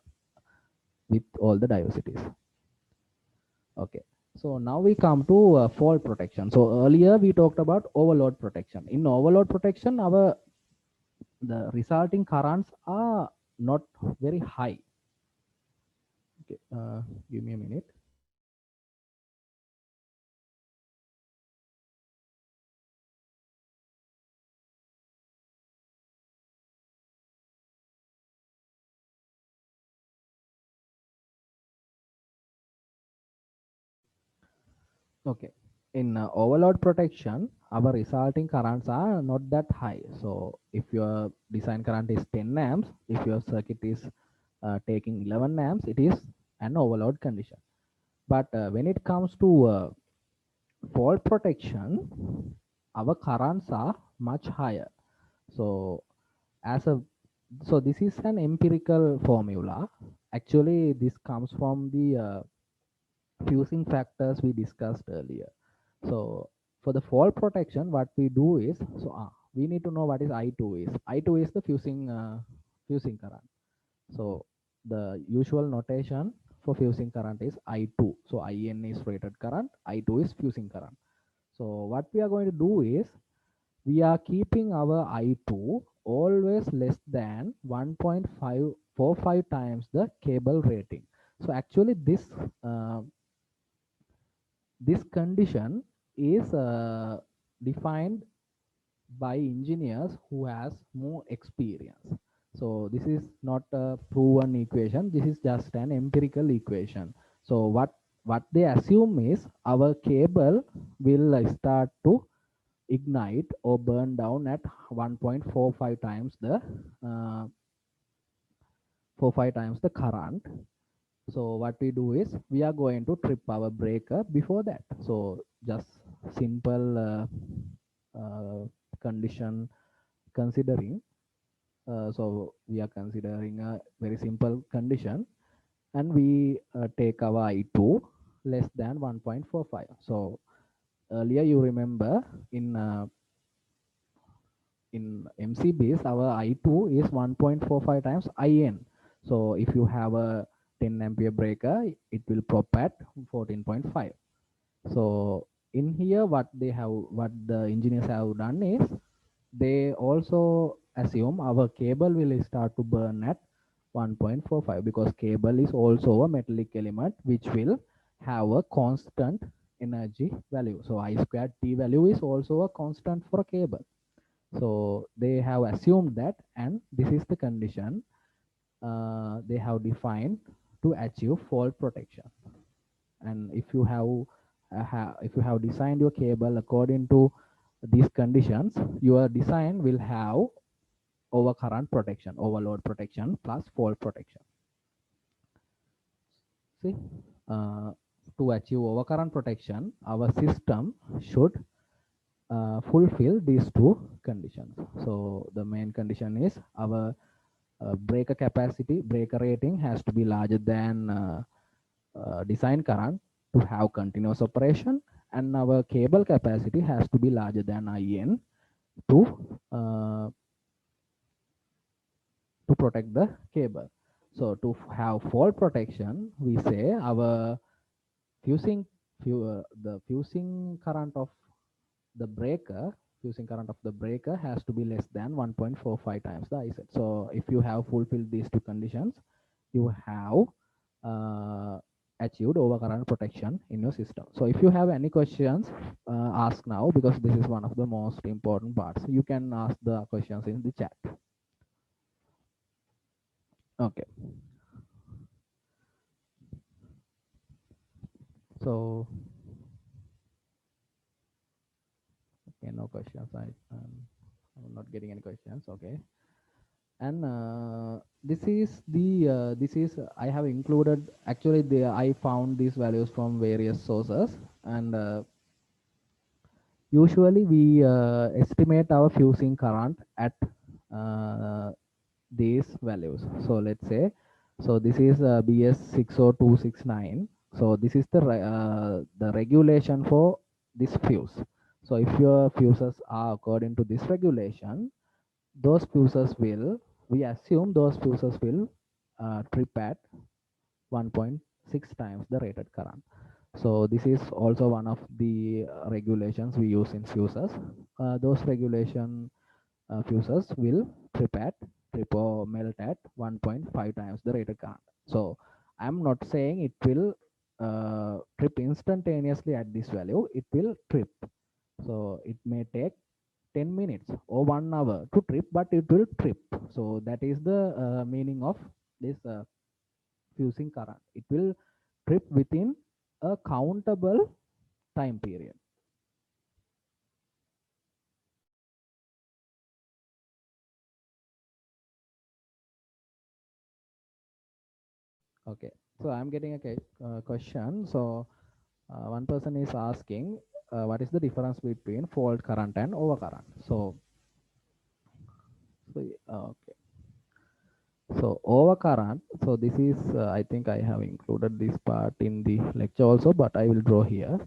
with all the diversities. Okay. So now we come to fault protection. So earlier we talked about overload protection. In overload protection, our the resulting currents are not very high. Okay, give me a minute. Okay. In overload protection, our resulting currents are not that high. So if your design current is 10 amps, if your circuit is taking 11 amps, it is an overload condition. But when it comes to fault protection, our currents are much higher. So as a so this is an empirical formula. Actually, this comes from the fusing factors we discussed earlier. So for the fault protection, what we do is, we need to know what is I2 is. I2 is the fusing current. So the usual notation for fusing current is I2. So IN is rated current, I2 is fusing current. So what we are going to do is, we are keeping our I2 always less than 1.545 times the cable rating. So actually this condition is defined by engineers who has more experience. So this is not a proven equation, this is just an empirical equation. So what they assume is, our cable will start to ignite or burn down at 1.45 times the uh, 45 times the current. So what we do is, we are going to trip our breaker before that. So just simple condition considering. So we are considering a very simple condition, and we take our I2 less than 1.45. So earlier you remember in MCBs, our I2 is 1.45 times IN. So if you have a 10 ampere breaker, it will prop at 14.5. So in here, what the engineers have done is, they also assume our cable will start to burn at 1.45, because cable is also a metallic element which will have a constant energy value. So I squared T value is also a constant for a cable. So they have assumed that, and this is the condition they have defined to achieve fault protection. And if you have designed your cable according to these conditions, your design will have overcurrent protection, overload protection plus fault protection. See, uh, to achieve overcurrent protection, our system should fulfill these two conditions. So the main condition is, our breaker capacity, breaker rating has to be larger than design current to have continuous operation, and our cable capacity has to be larger than IN to uh, to protect the cable. So to have fault protection, we say our fusing the fusing current of the breaker fusing current of the breaker has to be less than 1.45 times the IZ. So if you have fulfilled these two conditions, you have uh, achieved overcurrent protection in your system. So if you have any questions, ask now, because this is one of the most important parts. You can ask the questions in the chat. Okay. So okay, no questions. I'm not getting any questions. Okay. And this is I have included, actually I found these values from various sources, and usually we estimate our fusing current at uh, these values. So let's say, so this is BS60269. So this is the regulation for this fuse. So if your fuses are according to this regulation, those fuses will we assume those fuses will trip at 1.6 times the rated current. So this is also one of the regulations we use in fuses. Those regulation fuses will trip or melt at 1.5 times the rated current. So I'm not saying it will trip instantaneously at this value. It will trip. So it may take 10 minutes or 1 hour to trip, but it will trip. So that is the meaning of this fusing current. It will trip within a countable time period. Okay, so I'm getting a question. So one person is asking what is the difference between fault current and overcurrent. Okay, so overcurrent, so this is I think I have included this part in the lecture also, but I will draw here.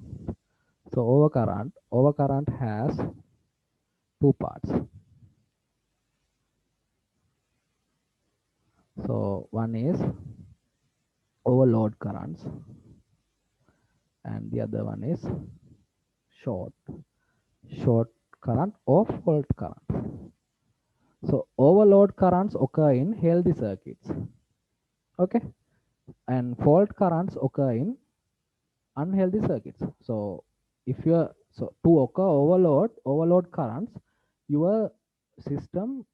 So overcurrent has two parts. So one is overload currents and the other one is short short current or fault current. So overload currents occur in healthy circuits, okay, and fault currents occur in unhealthy circuits. So if you're so to occur overload currents, your system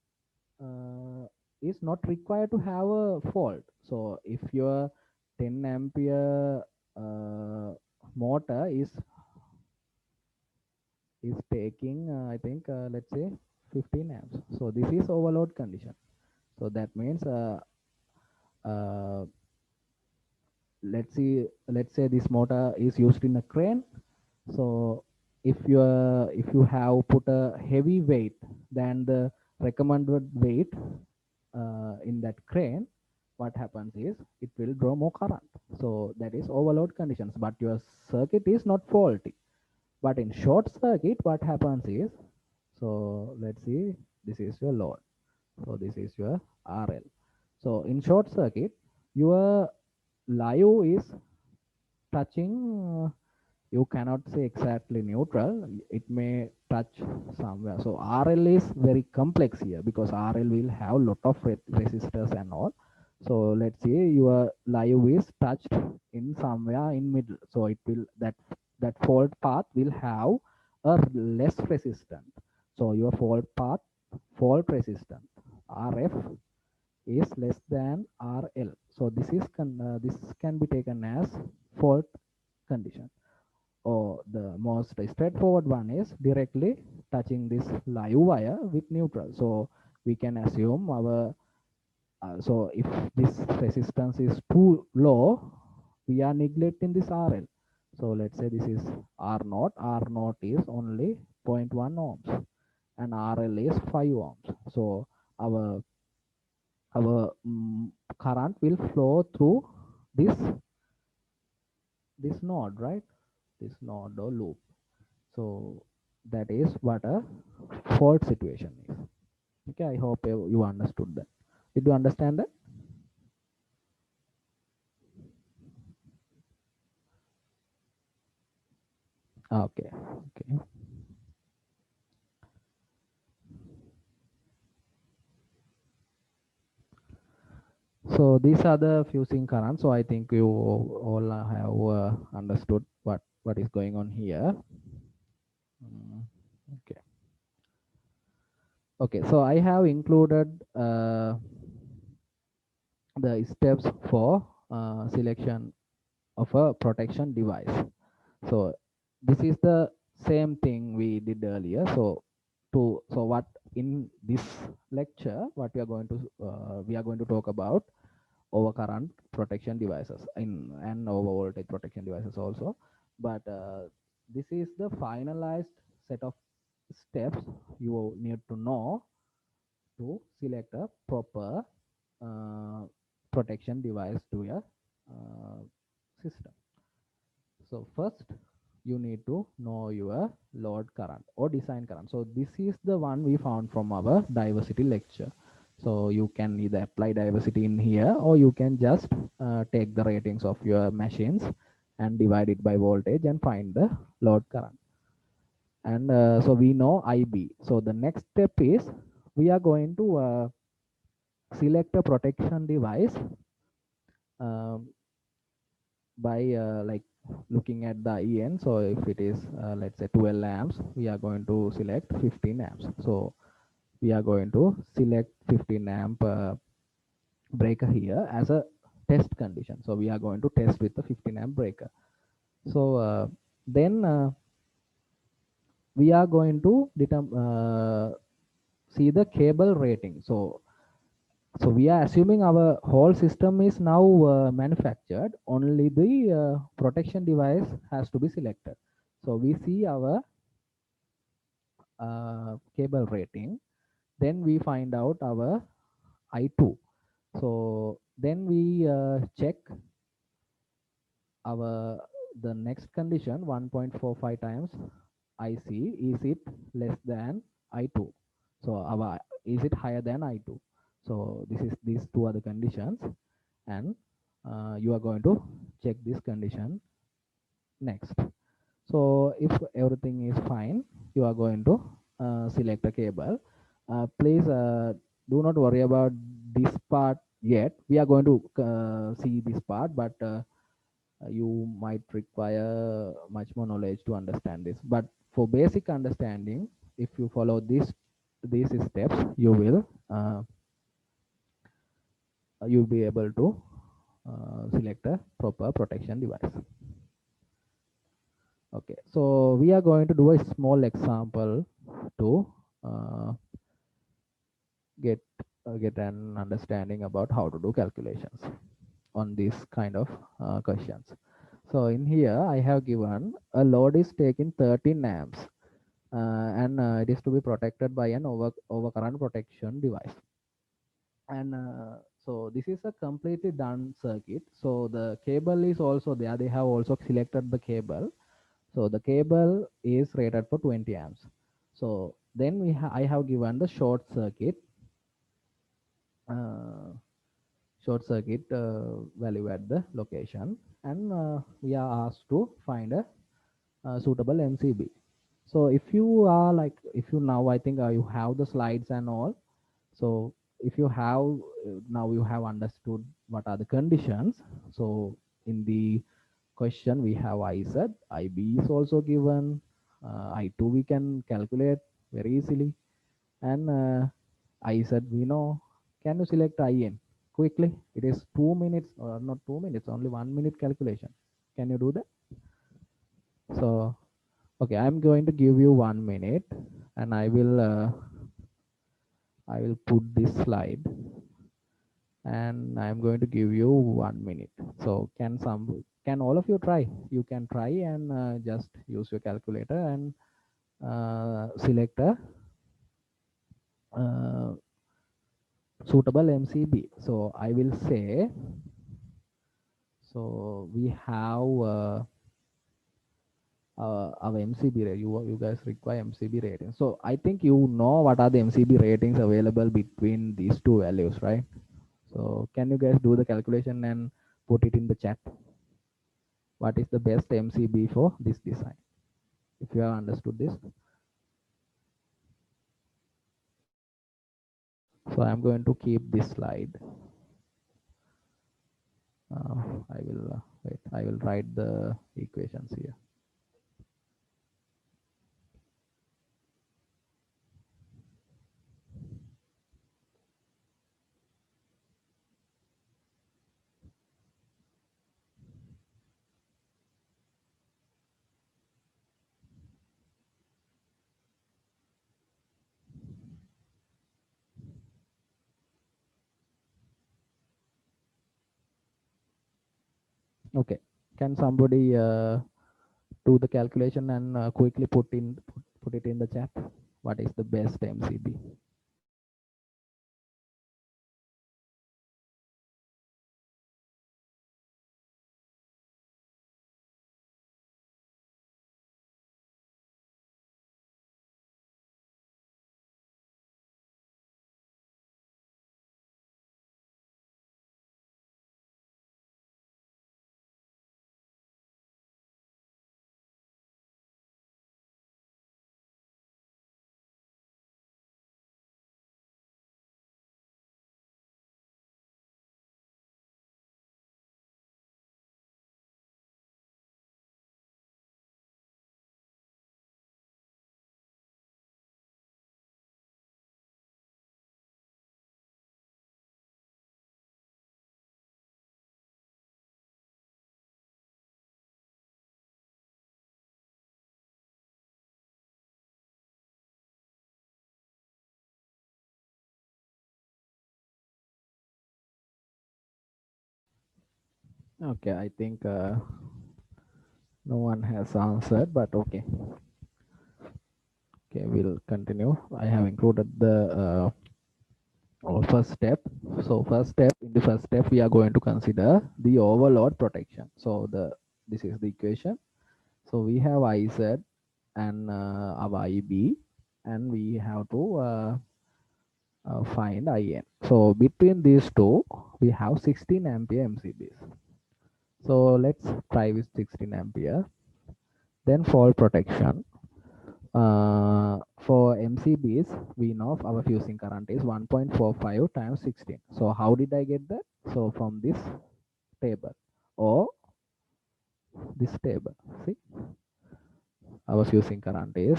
is not required to have a fault. So if your 10 ampere motor is taking I think let's say 15 amps, so this is overload condition. So that means uh, let's say this motor is used in a crane. So if you have put a heavy weight than the recommended weight in that crane, what happens is it will draw more current. So that is overload conditions, but your circuit is not faulty. But in short circuit, what happens is, so let's see, this is your load. So this is your RL. So in short circuit, your live is touching, you cannot say exactly neutral, it may touch somewhere. So RL is very complex here because RL will have lot of resistors and all. So let's say your live is touched in somewhere in middle, so it will that fault path will have a less resistance. So your fault resistance RF is less than RL. So this can be taken as fault condition. Or the most straightforward one is directly touching this live wire with neutral. So we can assume our so if this resistance is too low, we are neglecting this RL. So let's say this is R naught. R naught is only zero point 0.1 ohms and RL is 5 ohms. So our current will flow through this node, right? This node or loop. So that is what a fault situation is. Okay, I hope you understood that. Did you understand that? Okay, okay. So these are the fusing currents. So I think you all have understood what is going on here. Okay. Okay. So I have included the steps for selection of a protection device. So this is the same thing we did earlier. So what in this lecture, what we are going to talk about overcurrent protection devices in and over voltage protection devices also. But this is the finalized set of steps you need to know to select a proper uh, protection device to your uh, system. So first you need to know your load current or design current. So this is the one we found from our diversity lecture. So you can either apply diversity in here or you can just take the ratings of your machines and divide it by voltage and find the load current. And so we know IB. So the next step is we are going to select a protection device um, by like looking at the IN. So if it is let's say 12 amps, we are going to select 15 amps. So we are going to select 15 amp breaker here as a test condition. So we are going to test with the 15 amp breaker. So then we are going to see the cable rating. So we are assuming our whole system is now manufactured. Only the protection device has to be selected. So we see our cable rating. Then we find out our I2. So then we check our the next condition 1.45 times IC, is it less than I2? So our is it higher than I2? So this is these two are the conditions, and you are going to check this condition next. So if everything is fine, you are going to select a cable. Please do not worry about this part yet. We are going to see this part, but you might require much more knowledge to understand this. But for basic understanding, if you follow these steps, you'll be able to select a proper protection device. Okay, so we are going to do a small example to uh, get get an understanding about how to do calculations on these kind of questions. So in here I have given a load is taking 13 amps and it is to be protected by an overcurrent protection device. And so this is a completely done circuit. So the cable is also there. They have also selected the cable. So the cable is rated for 20 amps. So then I have given the uh, short circuit value at the location, and we are asked to find a suitable MCB. So if you are like, if you now, I think you have the slides and all. So if you have now you have understood what are the conditions. So in the question we have IZ, IB is also given, I2 we can calculate very easily, and IZ we know. Can you select IN quickly? It is 2 minutes, or not 2 minutes, only 1 minute calculation. Can you do that? So okay, I'm going to give you 1 minute, and I will put this slide, and I'm going to give you 1 minute. So can all of you try? You can try and just use your calculator and select a uh, suitable MCB. So I will say, so we have our MCB rate. You guys require MCB rating. So I think you know what are the MCB ratings available between these two values, right? So can you guys do the calculation and put it in the chat? What is the best MCB for this design? If you have understood this. So I'm going to keep this slide. I will wait. I will write the equations here. Okay. Can somebody do the calculation and quickly put it in the chat? What is the best MCB? Okay, I think no one has answered, but okay. Okay, we'll continue. I have included the first step. So first step, in the first step, we are going to consider the overload protection. So this is the equation. So we have IZ and our IB, and we have to find IN. So between these two, we have 16 ampere MCBs. So let's try with 16 ampere. Then fault protection. For MCBs, we know our fusing current is 1.45 times 16. So how did I get that? So from this table or this table. See, our fusing current is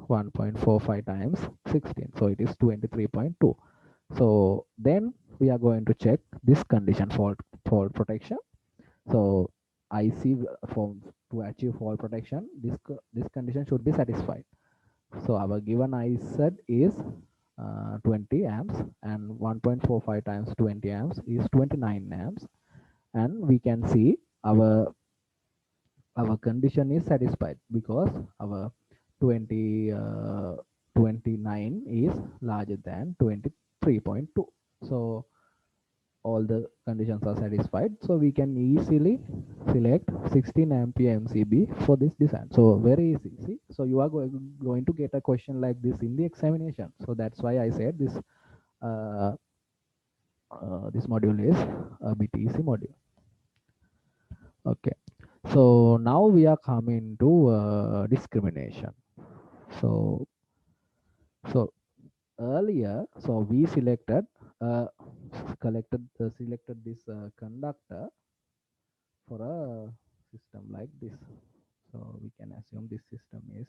1.45 times 16. So it is 23.2. So then we are going to check this condition fault protection. So I see for to achieve fault protection, this condition should be satisfied. So our given IZ is 20 amps, and 1.45 times 20 amps is 29 amps, and we can see our condition is satisfied because our 20 29 is larger than 23.2. So all the conditions are satisfied, so we can easily select 16 ampere MCB for this design. So very easy. See, so you are going to get a question like this in the examination. So that's why I said uh, this module is a bit easy module. Okay, so now we are coming to discrimination. So so earlier, so we uh, selected this conductor for a system like this. So we can assume this system is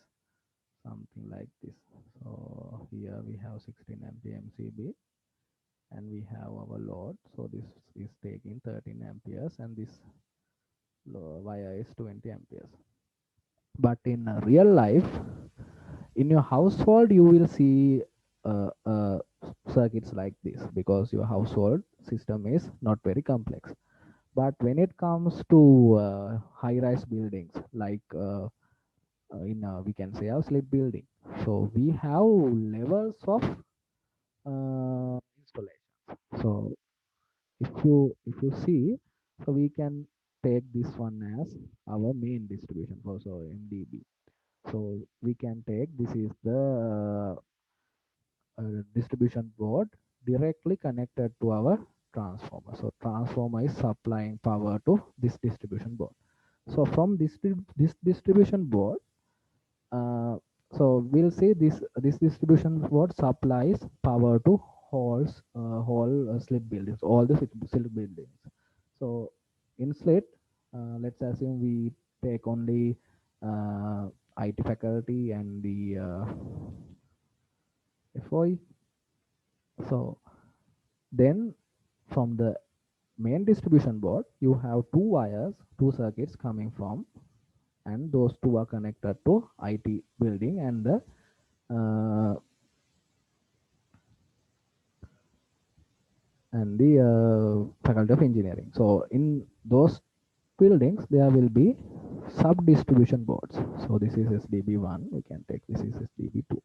something like this. So here we have 16 ampere MCB, and we have our load. So this is taking 13 amperes, and this wire is 20 amperes. But in real life, in your household, you will see circuits like this because your household system is not very complex. But when it comes to high-rise buildings, like in we can say a slip building, so we have levels of installation. So if you see, so we can take this one as our main distribution for so MDB. So we can take this is the distribution board directly connected to our transformer. So transformer is supplying power to this distribution board. So from this distribution board, uh, so we'll say this distribution board supplies power to whole slip buildings, all the slip buildings. So in slip, let's assume we take only IT faculty and the FOE. So then from the main distribution board, you have two circuits coming from, and those two are connected to IT building and the uh, Faculty of Engineering. So in those buildings, there will be sub distribution boards. So this is SDB1. We can take this is SDB2.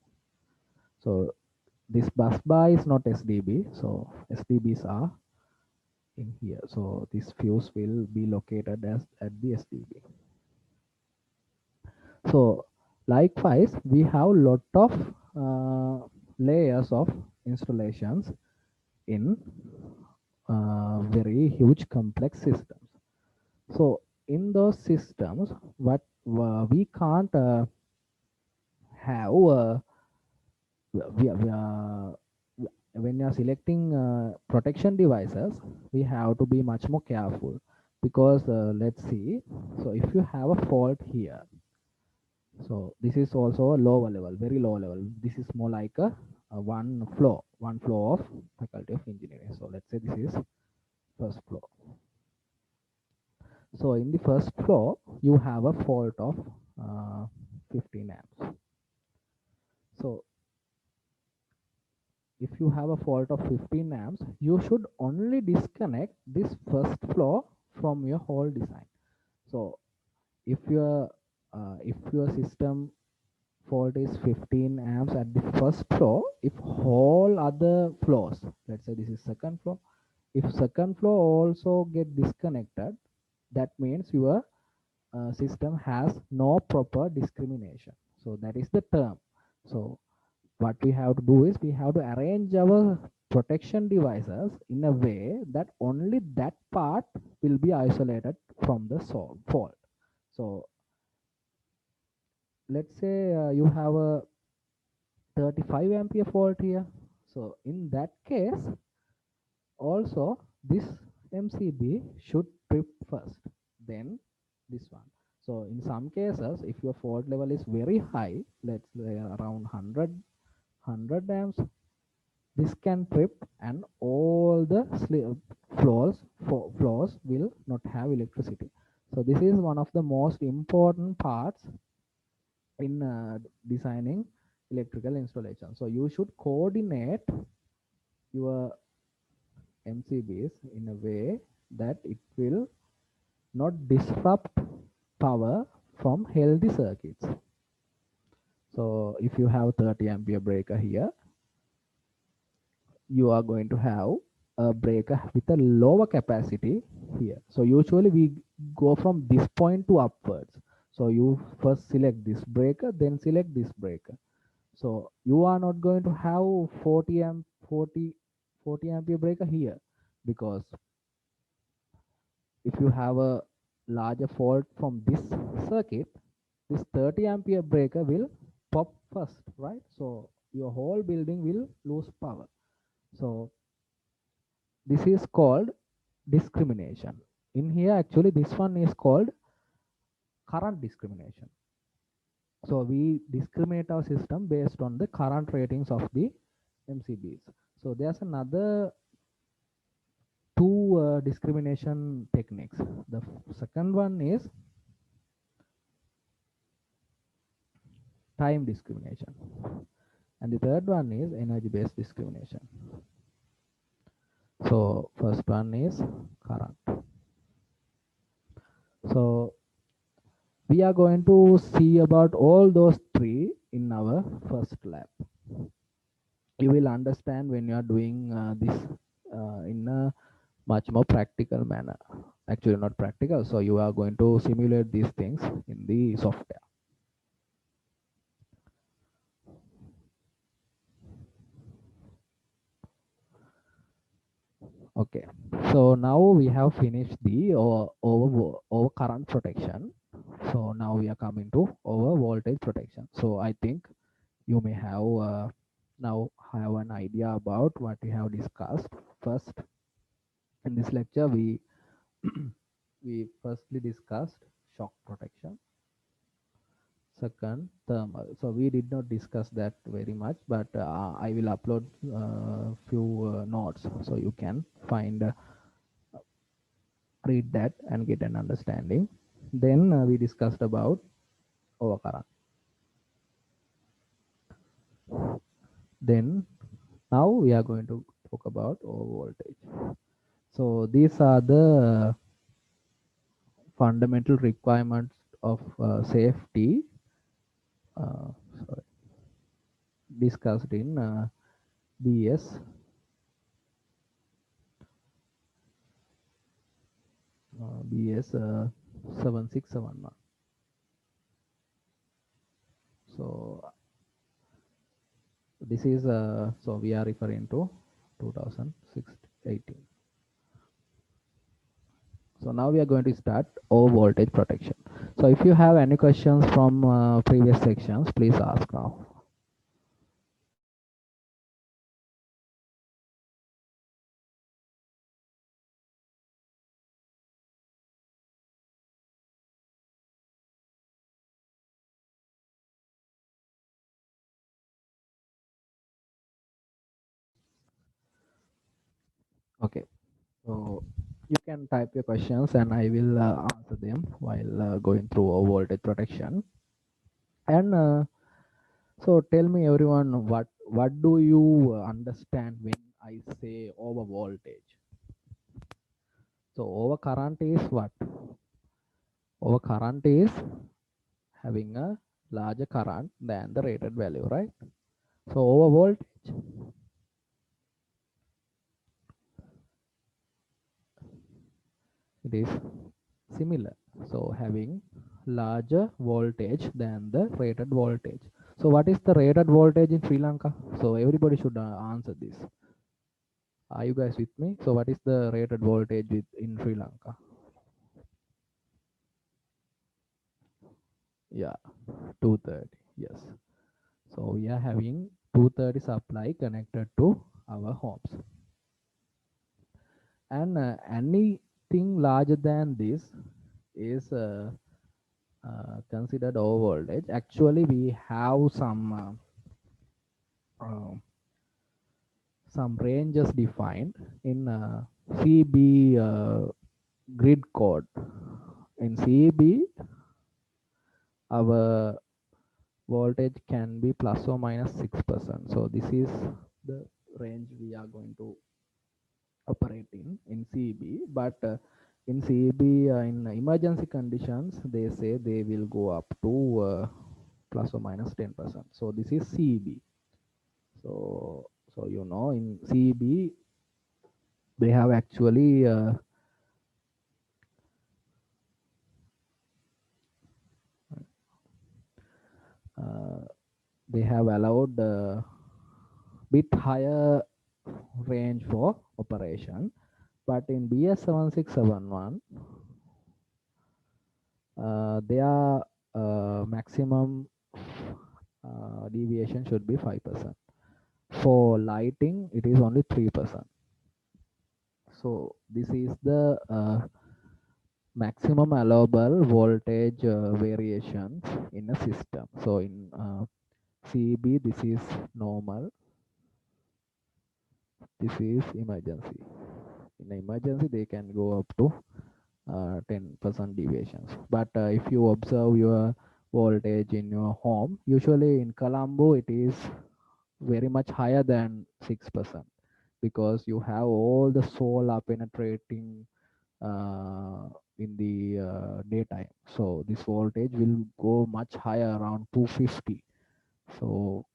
So this bus bar is not SDB. So SDBs are in here. So this fuse will be located as at the SDB. So likewise, we have lot of layers of installations in very huge complex systems. So in those systems, what we can't have we when you are selecting protection devices, we have to be much more careful because let's see. So if you have a fault here, so this is also a lower level, very low level. This is more like a one floor of Faculty of Engineering. So let's say this is first floor. So in the first floor, you have a fault of 15 amps. So if you have a fault of 15 amps, you should only disconnect this first floor from your whole design. So if your system fault is 15 amps at the first floor, if whole other floors, let's say this is second floor, if second floor also get disconnected, that means your system has no proper discrimination. So that is the term. So what we have to do is we have to arrange our protection devices in a way that only that part will be isolated from the fault. So let's say you have a 35 ampere fault here. So in that case, also this MCB should trip first, then this one. So in some cases, if your fault level is very high, let's say around 100 amps, this can trip and all the floors will not have electricity. So this is one of the most important parts in designing electrical installation. So you should coordinate your MCBs in a way that it will not disrupt power from healthy circuits. So if you have 30 ampere breaker here, you are going to have a breaker with a lower capacity here. So usually we go from this point to upwards. So you first select this breaker, then select this breaker. So you are not going to have 40 ampere breaker here, because if you have a larger fault from this circuit, this 30 ampere breaker will pop first, right? So your whole building will lose power. So this is called discrimination. In here, actually, this one is called current discrimination. So we discriminate our system based on the current ratings of the MCBs. So there's another two discrimination techniques. The second one is time discrimination, and the third one is energy based discrimination. So first one is current. So we are going to see about all those three in our first lab. You will understand when you are doing this in a much more practical manner. Actually not practical, so you are going to simulate these things in the software. Okay, so now we have finished the over current protection. So now we are coming to over voltage protection. So I think you may have now have an idea about what we have discussed. First, in this lecture, we firstly discussed shock protection. Second, thermal. So we did not discuss that very much, but I will upload few notes so you can find read that and get an understanding. Then we discussed about overcurrent. Then now we are going to talk about over voltage. So these are the fundamental requirements of safety sorry, discussed in BS BS 7671. So this is so we are referring to 2018. So now we are going to start over voltage protection. So if you have any questions from previous sections, please ask now. Okay, so you can type your questions and I will answer them while going through over voltage protection. And so tell me everyone, what do you understand when I say over voltage? So overcurrent is what? Overcurrent is having a larger current than the rated value, right? So over voltage, it is similar. So having larger voltage than the rated voltage. So what is the rated voltage in Sri Lanka? So everybody should answer this. Are you guys with me? So what is the rated voltage in Sri Lanka? Yeah, 230. Yes. So we are having 230 supply connected to our homes. And anything larger than this is considered over voltage. Actually, we have some ranges defined in CB grid code. In CB, our voltage can be plus or minus 6%. So this is the range we are going to operate in CB. But in CB, in emergency conditions, they say they will go up to plus or minus 10%. So this is CB. So you know, in CB they have actually uh, they have allowed bit higher range for operation, but in BS7671 their maximum deviation should be 5%. For lighting it is only 3%. So this is the maximum allowable voltage variations in a system. So in CB this is normal, this is emergency. In emergency they can go up to 10% deviations. But if you observe your voltage in your home, usually in Colombo it is very much higher than 6%, because you have all the solar penetrating in the daytime. So this voltage will go much higher, around 250. So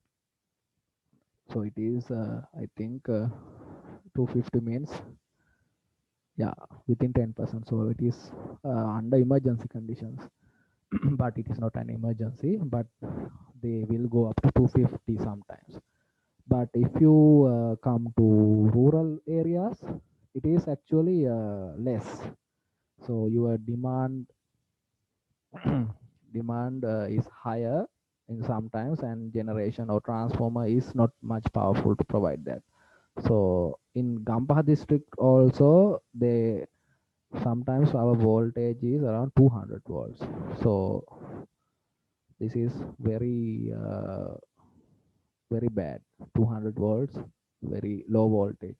so it is I think 250 means, yeah, within 10%. So it is under emergency conditions. But it is not an emergency, but they will go up to 250 sometimes. But if you come to rural areas, it is actually less. So your demand is higher in sometimes, and generation or transformer is not much powerful to provide that. So in Gampaha district also, they sometimes our voltage is around 200 volts. So this is very bad. 200 volts, very low voltage.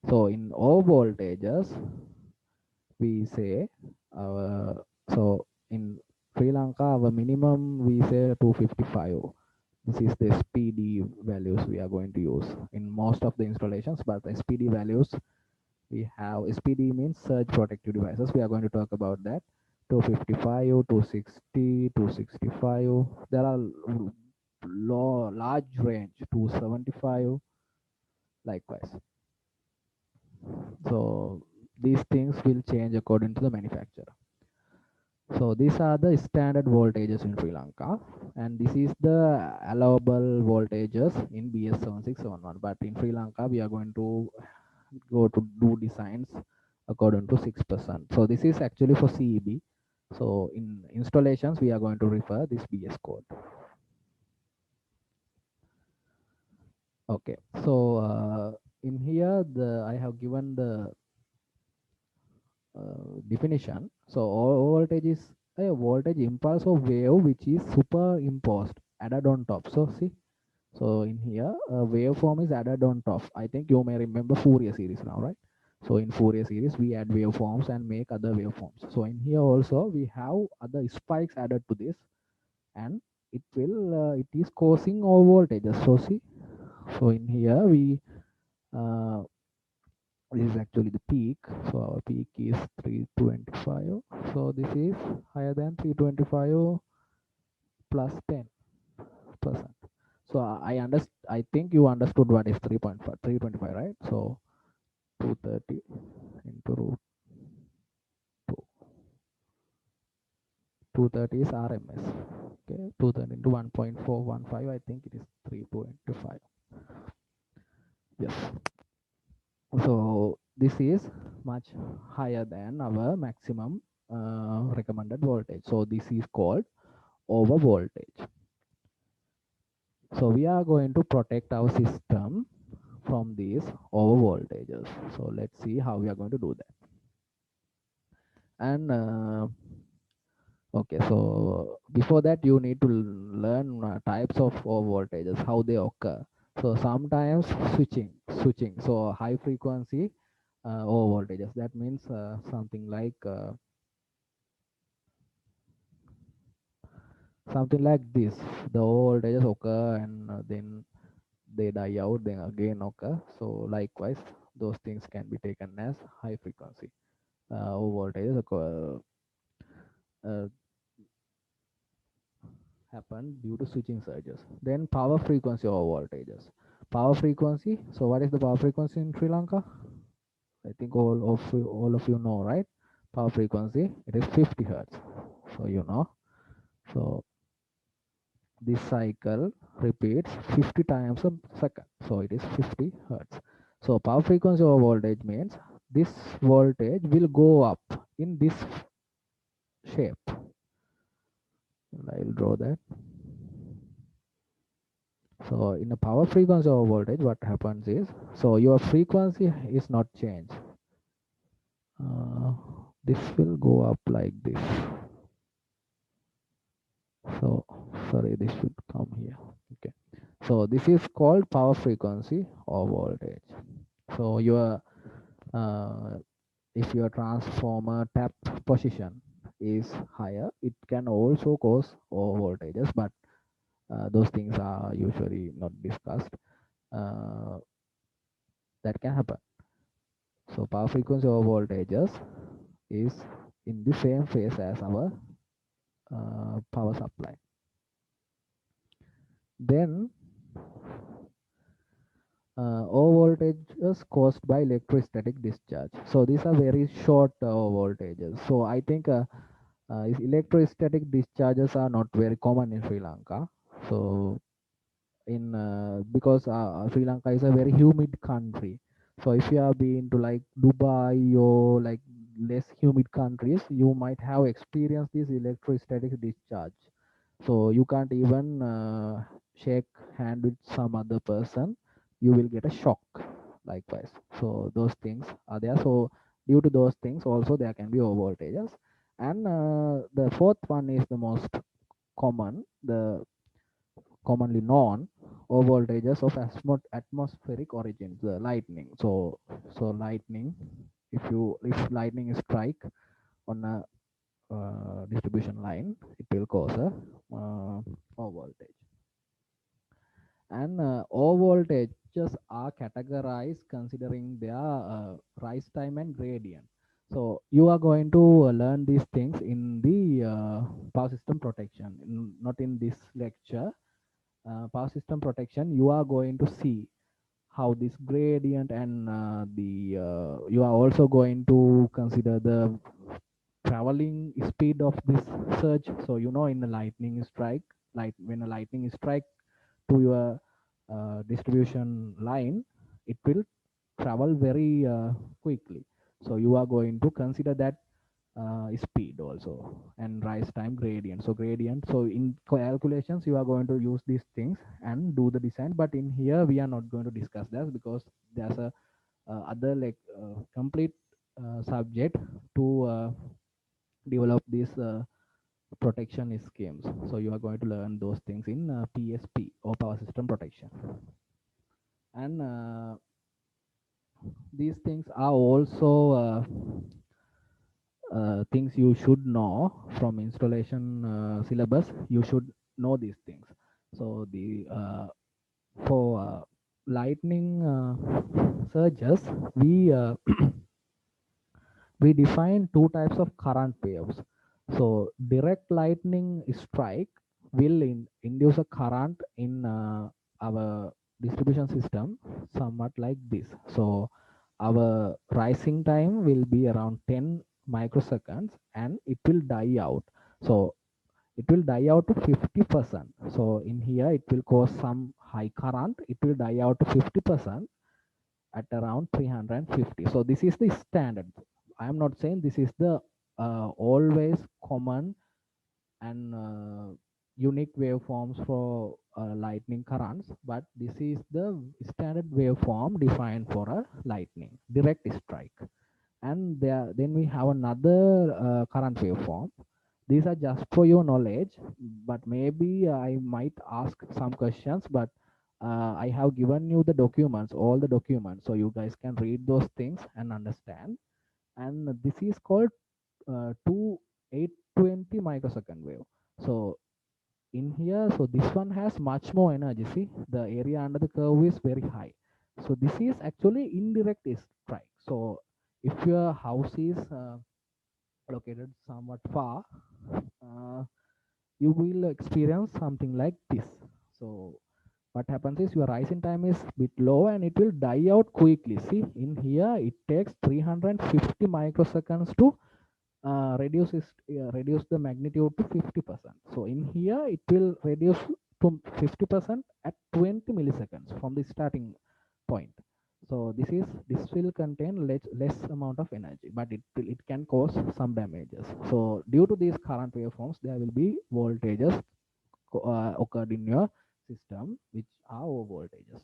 So in all voltages we say so in Sri Lanka our minimum we say 255. This is the SPD values we are going to use in most of the installations. But the SPD values we have, SPD means surge protective devices. We are going to talk about that. 255, 260, 265. There are large range, 275 likewise. So these things will change according to the manufacturer. So these are the standard voltages in Sri Lanka, and this is the allowable voltages in BS7671. But in Sri Lanka we are going to go to do designs according to 6%. So this is actually for CEB. So in installations we are going to refer this BS code. Okay, so in here I have given the definition. So voltage is a voltage impulse of wave which is superimposed, added on top. So see, so in here waveform is added on top. I think you may remember Fourier series now, right? So in Fourier series we add waveforms and make other waveforms. So in here also we have other spikes added to this, and it is causing all voltages. So see, so in here we uh, This is actually the peak. So our peak is 325. So this is higher than 325 plus 10%. So I think you understood what is 3.5, 325, right? So 230 into root 2. 230 is RMS. Okay, 230 into 1.415. I think it is 325. Yes. So this is much higher than our maximum recommended voltage. So this is called over voltage. So we are going to protect our system from these over voltages. So let's see how we are going to do that. And okay, so before that you need to learn types of over voltages, how they occur. So sometimes switching. So high frequency over voltages. That means something like this. The over voltages occur and then they die out, then again occur. So likewise, those things can be taken as high frequency over voltages occur, happen due to switching surges. Then power frequency over voltages. Power frequency. So what is the power frequency in Sri Lanka? I think all of you know, right? Power frequency. It is 50 hertz. So you know. So this cycle repeats 50 times a second. So it is 50 hertz. So power frequency over voltage means this voltage will go up in this shape. I will draw that. So in a power frequency over voltage, what happens is, so your frequency is not changed. This will go up like this. So sorry, this should come here. Okay. So this is called power frequency or voltage. So your if your transformer tap position is higher, it can also cause over voltages, but those things are usually not discussed. Uh, that can happen. So power frequency over voltages is in the same phase as our power supply. Then over voltages caused by electrostatic discharge. So these are very short voltages. So I think electrostatic discharges are not very common in Sri Lanka. So in because Sri Lanka is a very humid country. So if you have been to like Dubai or like less humid countries, you might have experienced this electrostatic discharge. So you can't even shake hand with some other person, you will get a shock likewise. So those things are there. So due to those things also there can be over voltages. And the fourth one is the most common, the commonly known over voltages of atmospheric origin, the lightning. So lightning, if lightning strike on a distribution line, it will cause a over voltage. And all voltages are categorized considering their rise time and gradient. So you are going to learn these things in the power system protection, not in this lecture. Power system protection, you are going to see how this gradient and the you are also going to consider the traveling speed of this surge. So you know, in a lightning strike, like when a lightning strike to your distribution line, it will travel very quickly. So you are going to consider that speed also, and rise time gradient. So gradient, so in calculations you are going to use these things and do the design, but in here we are not going to discuss that because there's a other like complete subject to develop these protection schemes. So you are going to learn those things in PSP or power system protection. And these things are also things you should know from installation syllabus. You should know these things. So the for lightning surges, we we define two types of current waves. So direct lightning strike will induce a current in our distribution system somewhat like this. So our rising time will be around 10 microseconds and it will die out. So it will die out to 50%. So in here it will cause some high current. It will die out to 50% at around 350. So this is the standard. I am not saying this is the always common and unique waveforms for lightning currents, but this is the standard waveform defined for a lightning direct strike. And then we have another current waveform. These are just for your knowledge, but maybe I might ask some questions, but I have given you the documents, all the documents, so you guys can read those things and understand. And this is called 2820 microsecond wave. So in here, so this one has much more energy. See, the area under the curve is very high. So this is actually indirect strike. So if your house is located somewhat far, uh, you will experience something like this. So what happens is your rising time is bit low and it will die out quickly. See, in here it takes 350 microseconds to reduce the magnitude to 50%. So in here it will reduce to 50% at 20 milliseconds from the starting point. So this will contain less amount of energy, but it can cause some damages. So due to these current waveforms, there will be voltages occurred in your system which are over voltages.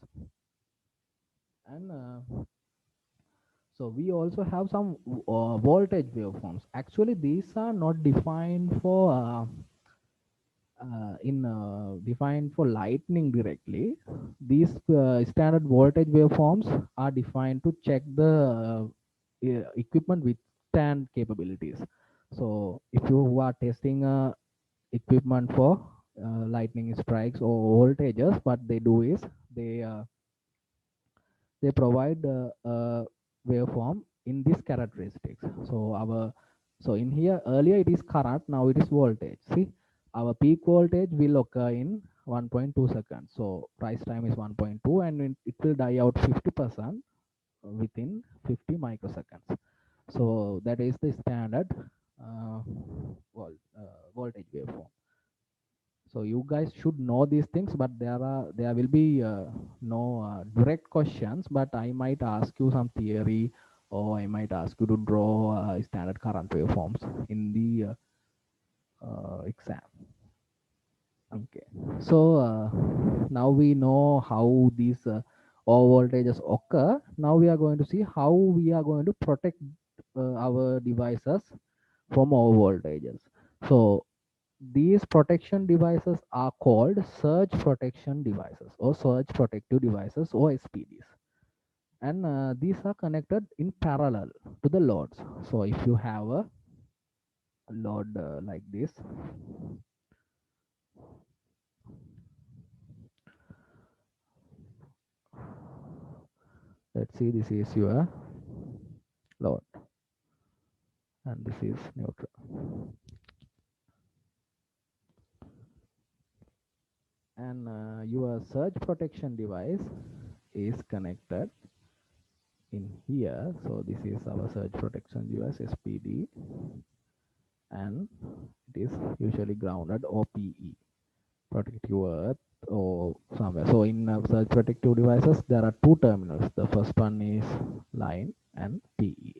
And so we also have some voltage waveforms. Actually, these are not defined for defined for lightning directly. These standard voltage waveforms are defined to check the equipment withstand capabilities. So if you are testing equipment for lightning strikes or voltages, what they do is they uh, they provide a waveform in these characteristics. So in here earlier it is current, now it is voltage. See, our peak voltage will occur in 1.2 seconds. So rise time is 1.2 and it will die out 50% within 50 microseconds. So that is the standard uh, voltage waveform. So you guys should know these things, but there will be no direct questions, but I might ask you some theory, or I might ask you to draw standard current waveforms in the exam. Okay, so now we know how these all voltages occur. Now we are going to see how we are going to protect our devices from all voltages. So these protection devices are called surge protection devices or surge protective devices or SPDs. And these are connected in parallel to the loads. So if you have a load like this, let's see, this is your load and this is neutral. And your surge protection device is connected in here. So this is our surge protection device SPD, and it is usually grounded or PE, protective earth or somewhere. So in surge protective devices there are two terminals. The first one is line and PE,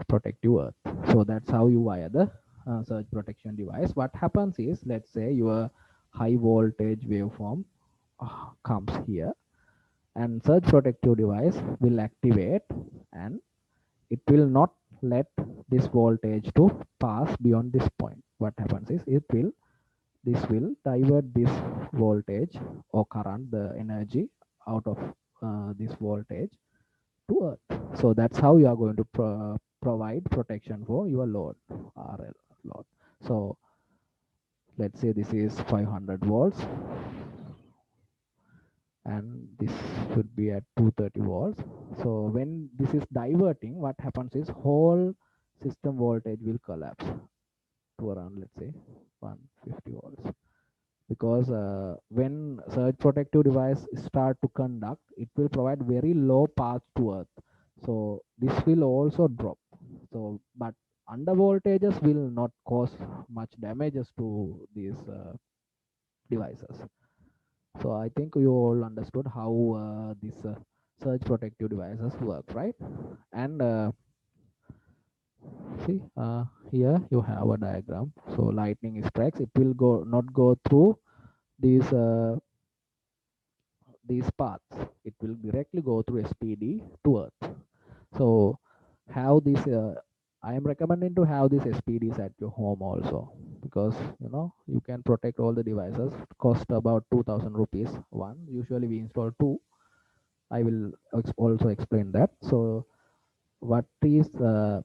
protective earth. So that's how you wire the surge protection device. What happens is, let's say your high voltage waveform comes here, and surge protective device will activate, and it will not let this voltage to pass beyond this point. What happens is this will divert this voltage or current, the energy out of this voltage to earth. So that's how you are going to provide protection for your load, RL load. So let's say this is 500 volts and this should be at 230 volts. So when this is diverting, what happens is whole system voltage will collapse to around, let's say, 150 volts, because when surge protective device start to conduct, it will provide very low path to earth, so this will also drop. So but under voltages will not cause much damages to these devices. So I think you all understood how these surge protective devices work, right? And see, here you have a diagram. So lightning strikes, it will go not go through these paths. It will directly go through SPD to earth. So have this. I am recommending to have these SPDs at your home also, because you can protect all the devices. Cost about 2,000 rupees one. Usually we install two. I will also explain that. So what is the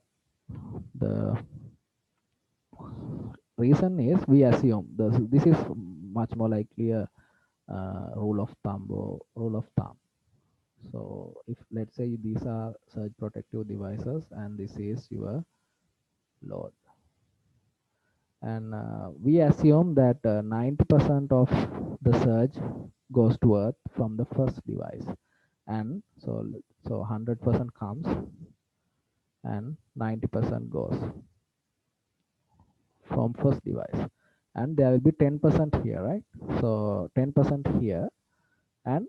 reason is, we assume this is much more likely a rule of thumb or rule of thumb. So if let's say these are surge protective devices and this is your load, and we assume that 90% of the surge goes to earth from the first device, and so 100% comes and 90% goes from first device, and there will be 10% here, right? So 10% here, and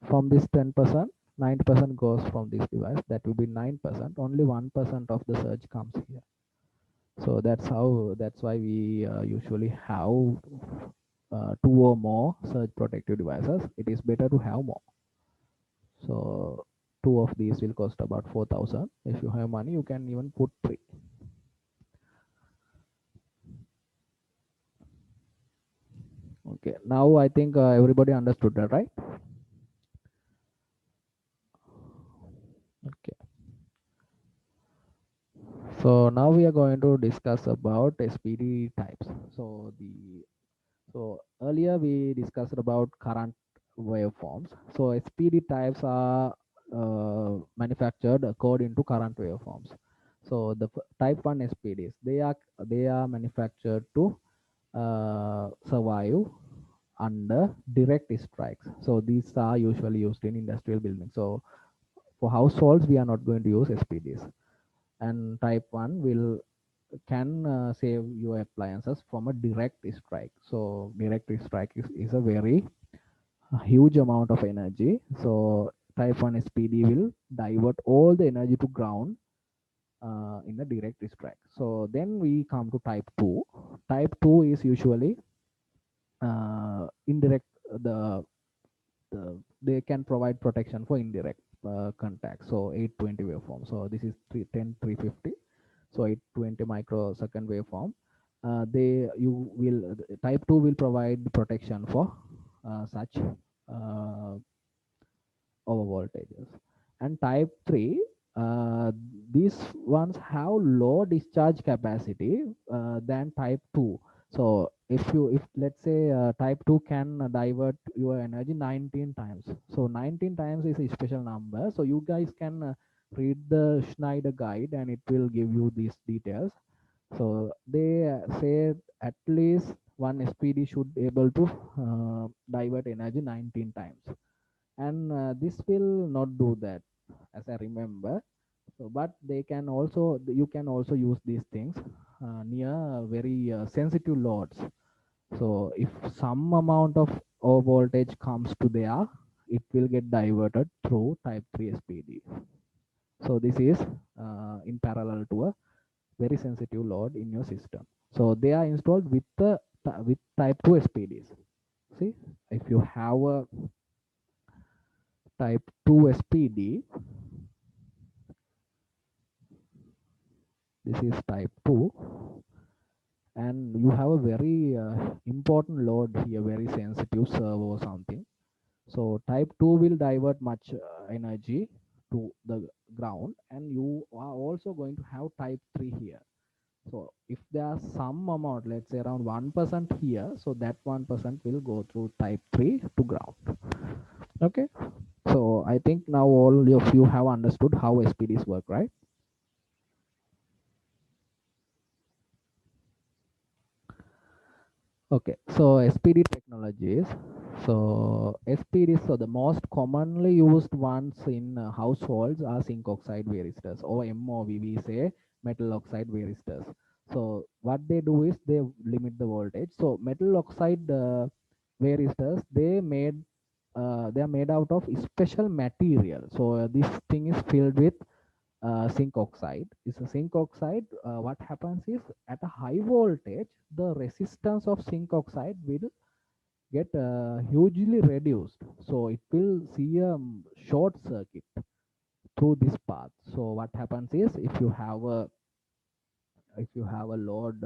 from this 10%, 90% goes from this device, that will be 9%. Only 1% of the surge comes here. So that's why we usually have two or more surge protective devices. It is better to have more. So two of these will cost about 4,000. If you have money, you can even put three. Okay, now I think everybody understood that, right? Okay, so now we are going to discuss about SPD types. So earlier we discussed about current waveforms. So SPD types are manufactured according to current waveforms. So the type 1 SPDs, they are manufactured to survive under direct strikes. So these are usually used in industrial buildings. So for households, we are not going to use SPDs. And type 1 can save your appliances from a direct strike. So direct strike is a very huge amount of energy. So type 1 SPD will divert all the energy to ground in a direct strike. So then we come to type 2. Type 2 is usually indirect. They can provide protection for indirect contact. So 820 waveform. So this is 350. So 820 microsecond waveform. Type 2 will provide protection for such over voltages. And type 3, these ones have low discharge capacity than type 2. So if let's say type 2 can divert your energy 19 times. So 19 times is a special number. So you guys can read the Schneider guide and it will give you these details. So they say at least one SPD should able to divert energy 19 times, and this will not do that, as I remember. So but you can also use these things near very sensitive loads. So if some amount of voltage comes to there, it will get diverted through type 3 SPD. So this is in parallel to a very sensitive load in your system. So they are installed with type 2 SPDs. See, if you have a type 2 SPD, this is type 2, and you have a very important load here, very sensitive servo or something. So type 2 will divert much energy to the ground, and you are also going to have type 3 here. So if there's some amount, let's say around 1% here, so that 1% will go through type 3 to ground. Okay, so I think now all of you have understood how SPDs work, right? Okay, so SPD technologies. So SPDs, so the most commonly used ones in households are zinc oxide varistors, or MOV, we say metal oxide varistors. So what they do is they limit the voltage. So metal oxide varistors, they are made out of special material. So this thing is filled with zinc oxide. Is a zinc oxide. What happens is at a high voltage, the resistance of zinc oxide will get hugely reduced. So it will see a short circuit through this path. So what happens is if you have a load,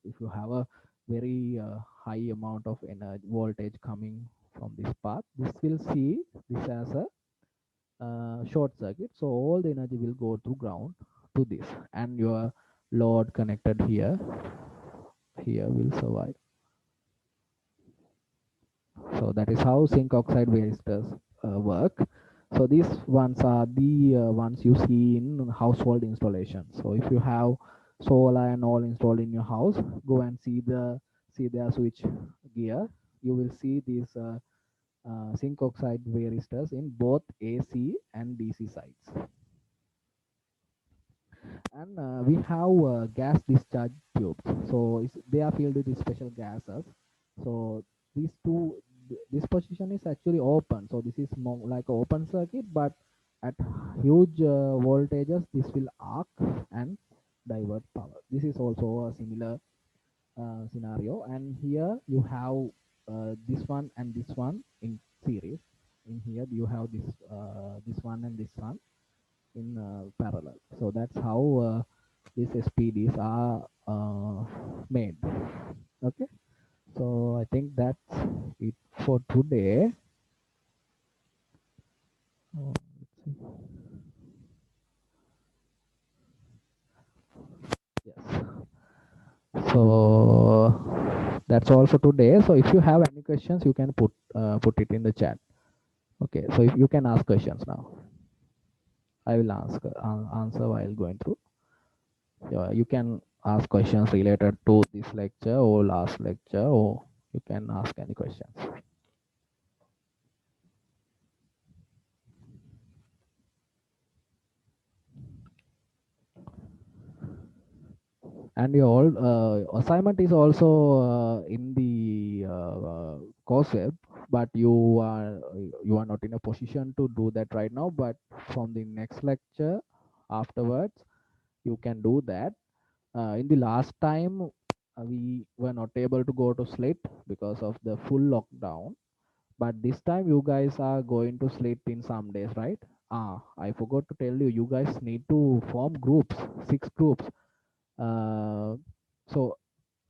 if you have a very high amount of energy voltage coming from this path, this will see this as a short circuit, so all the energy will go to ground to this, and your load connected here will survive. So that is how zinc oxide varistors work. So these ones are the ones you see in household installations. So if you have solar and all installed in your house, go and see their switch gear. You will see these zinc oxide varistors in both AC and DC sides. And we have gas discharge tubes, so they are filled with these special gases. So these two, this position is actually open, so this is more like an open circuit, but at huge voltages this will arc and divert power. This is also a similar scenario, and here you have this one and this one in series. In here you have this one and this one in parallel. So that's how these SPDs are made. Okay, so I think that's it for today. Let's see. Yes. So that's all for today. So if you have any questions, you can put it in the chat. Okay, so if you can ask questions now, I will answer while going through. You can ask questions related to this lecture or last lecture, or you can ask any questions. And your all assignment is also in the course web, but you are not in a position to do that right now, but from the next lecture afterwards you can do that. In the last time we were not able to go to Slit because of the full lockdown, but this time you guys are going to Slit in some days, right? I forgot to tell you, you guys need to form groups, 6 groups. So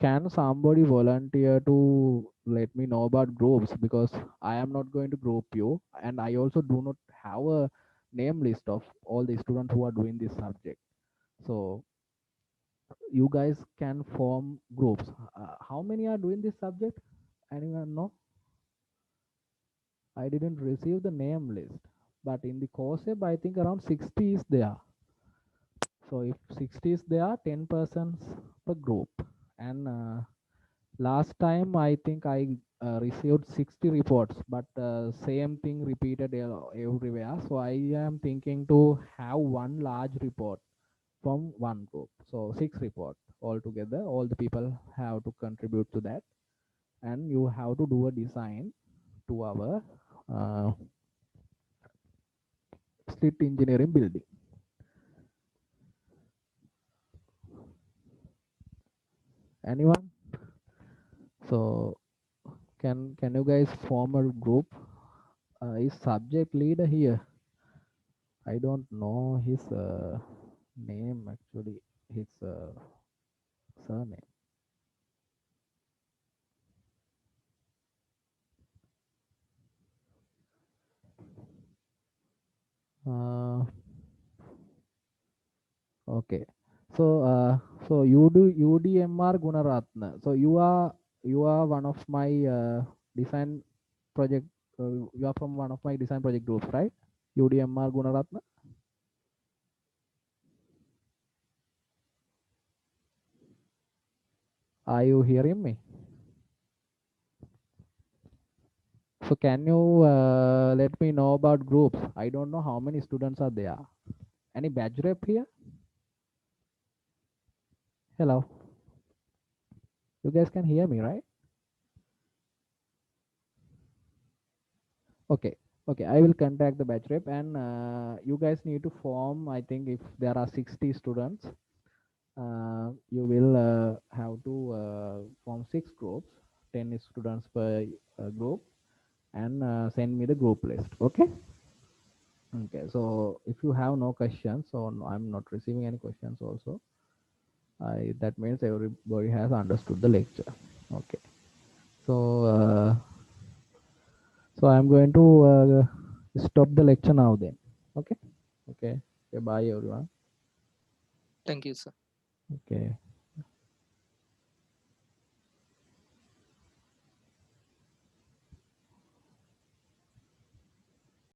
can somebody volunteer to let me know about groups, because I am not going to group you, and I also do not have a name list of all the students who are doing this subject. So you guys can form groups. How many are doing this subject? Anyone know? I didn't receive the name list, but in the course I think around 60 is there. So if 60 is there, 10 persons per group. And last time I think I received 60 reports, but same thing repeated everywhere. So I am thinking to have one large report from one group. So 6 reports altogether. All the people have to contribute to that, and you have to do a design to our uh, Slit engineering building. Anyone? So can you guys form a group? Is subject leader here? I don't know his name actually. His surname. Uh, okay. So you do UDMR Gunaratna. So you are one of my design project You are from one of my design project groups, right? UDMR Gunaratna. Are you hearing me? So can you let me know about groups? I don't know how many students are there. Any badge rep here? Hello. You guys can hear me, right? Okay. Okay. I will contact the batch rep, and you guys need to form, I think if there are 60 students, you will have to form 6 groups, 10 students per group, and send me the group list. Okay. Okay. So if you have no questions, so no, I'm not receiving any questions also. That means everybody has understood the lecture. Okay. So I'm going to stop the lecture now then. Okay. Okay. Okay. Bye everyone. Thank you, sir. Okay.